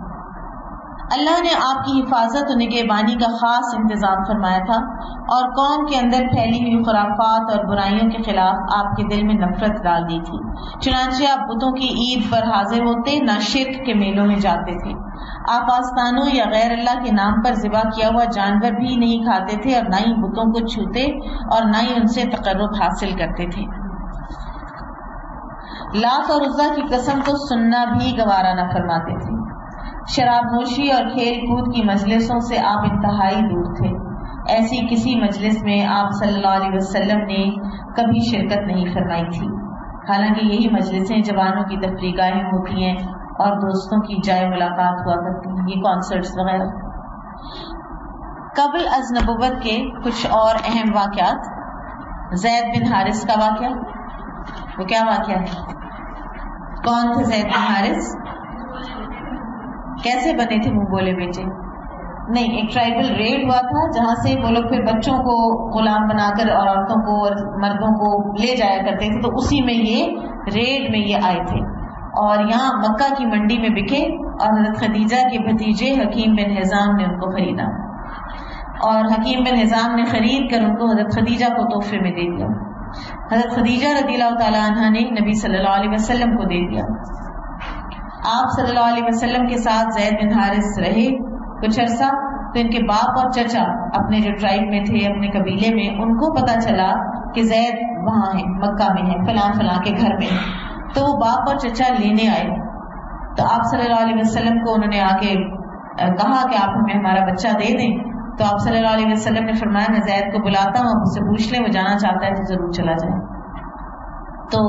اللہ نے آپ کی حفاظت و نگہبانی کا خاص انتظام فرمایا تھا, اور قوم کے اندر پھیلی ہوئی خرافات اور برائیوں کے خلاف آپ کے دل میں نفرت ڈال دی تھی. چنانچہ آپ بتوں کی عید پر حاضر ہوتے, نہ شرک کے میلوں میں جاتے تھے. آپ آستانوں یا غیر اللہ کے نام پر ذبح کیا ہوا جانور بھی نہیں کھاتے تھے, اور نہ ہی بتوں کو چھوتے اور نہ ہی ان سے تقرب حاصل کرتے تھے. لات اور عزا کی قسم تو سننا بھی گوارا نہ فرماتے تھے. شراب نوشی اور کھیل کود کی مجلسوں سے آپ انتہائی دور تھے. ایسی کسی مجلس میں آپ صلی اللہ علیہ وسلم نے کبھی شرکت نہیں فرمائی تھی، حالانکہ یہی مجلسیں جوانوں کی تفریح گاہیں ہوتی ہیں اور دوستوں کی جائے ملاقات ہوا کرتی ہیں، یہ کانسرٹس وغیرہ۔ قبل از نبوت کے کچھ اور اہم واقعات۔ زید بن حارث کا واقعہ، وہ کیا واقعہ ہے؟ کون تھے زید بن حارث؟ کیسے بنے تھے منہ بولے بیٹے؟ نہیں، ایک ٹرائبل ریڈ ہوا تھا جہاں سے وہ لوگ پھر بچوں کو غلام بنا کر اور عورتوں کو اور مردوں کو لے جایا کرتے تھے، تو اسی میں یہ ریڈ میں یہ آئے تھے اور یہاں مکہ کی منڈی میں بکے اور حضرت خدیجہ کے بھتیجے حکیم بن حزام نے ان کو خریدا اور حکیم بن حزام نے خرید کر ان کو حضرت خدیجہ کو تحفے میں دے دیا۔ حضرت خدیجہ رضی اللہ تعالی عنہا نے نبی صلی اللہ علیہ وسلم کو دے دیا۔ آپ صلی اللہ علیہ وسلم کے ساتھ زید بن حارث رہے کچھ عرصہ، تو ان کے باپ اور چچا اپنے جو ٹرائب میں تھے، اپنے قبیلے میں، ان کو پتا چلا کہ زید وہاں ہے، مکہ میں ہے، فلاں فلاں کے گھر میں ہے، تو وہ باپ اور چچا لینے آئے۔ تو آپ صلی اللہ علیہ وسلم کو انہوں نے آ کے کہا کہ آپ ہمیں ہمارا بچہ دے دیں، تو آپ صلی اللہ علیہ وسلم نے فرمایا میں زید کو بلاتا ہوں، آپ اس سے پوچھ لیں، وہ جانا چاہتا ہے تو ضرور چلا جائے۔ تو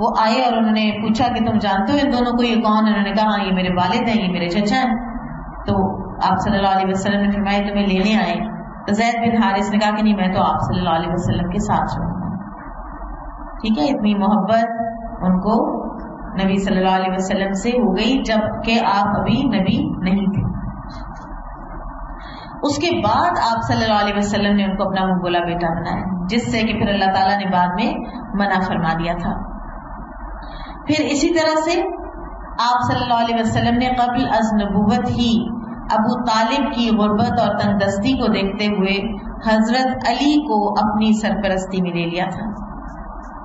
وہ آئے اور انہوں نے پوچھا کہ تم جانتے ہو ان دونوں کو، یہ کون؟ انہوں نے کہا ہاں یہ میرے والد ہیں، یہ میرے چچا ہیں۔ تو آپ صلی اللہ علیہ وسلم نے فرمایا تمہیں لینے آئے۔ تو زید بن حارث نے کہا کہ نہیں، میں تو آپ صلی اللہ علیہ وسلم کے ساتھ رہوں گا۔ ٹھیک ہے، اتنی محبت ان کو نبی صلی اللہ علیہ وسلم سے ہو گئی جب کہ آپ ابھی نبی نہیں تھے۔ اس کے بعد آپ صلی اللہ علیہ وسلم نے ان کو اپنا منہ بولا بیٹا بنایا، جس سے کہ پھر اللہ تعالیٰ نے بعد میں منع فرما دیا تھا۔ پھر اسی طرح سے آپ صلی اللہ علیہ وسلم نے قبل از نبوت ہی ابو طالب کی غربت اور تنگ دستی کو دیکھتے ہوئے حضرت علی کو اپنی سرپرستی میں لے لیا تھا۔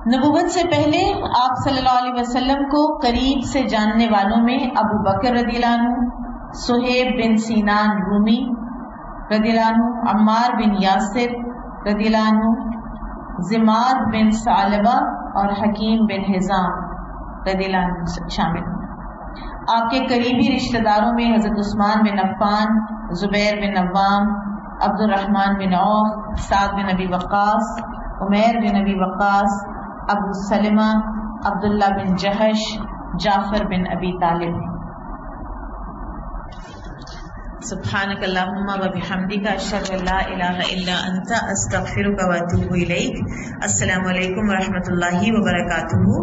نبوت سے پہلے آپ صلی اللہ علیہ وسلم کو قریب سے جاننے والوں میں ابو بکر رضی اللہ عنہ، صہیب بن سینان رومی رضی اللہ عنہ، عمار بن یاسر رضی اللہ عنہ، زمار بن ثعلبہ اور حکیم بن حزام رضی اللہ عنہ شامل ہیں۔ آپ کے قریبی رشتہ داروں میں حضرت عثمان بن عفان، زبیر بن عوام، عبد الرحمن بن عوف، سعد بن ابی وقاص، عمیر بن ابی وقاص، ابو سلمہ، عبداللہ بن جہش، جعفر بن ابی طالب ہیں۔ سبحانک اللہم و بحمدک، اشہد ان لا الہ الا انت، استغفرک و اتوب الیک۔ السلام علیکم و رحمۃ اللہ وبرکاتہ۔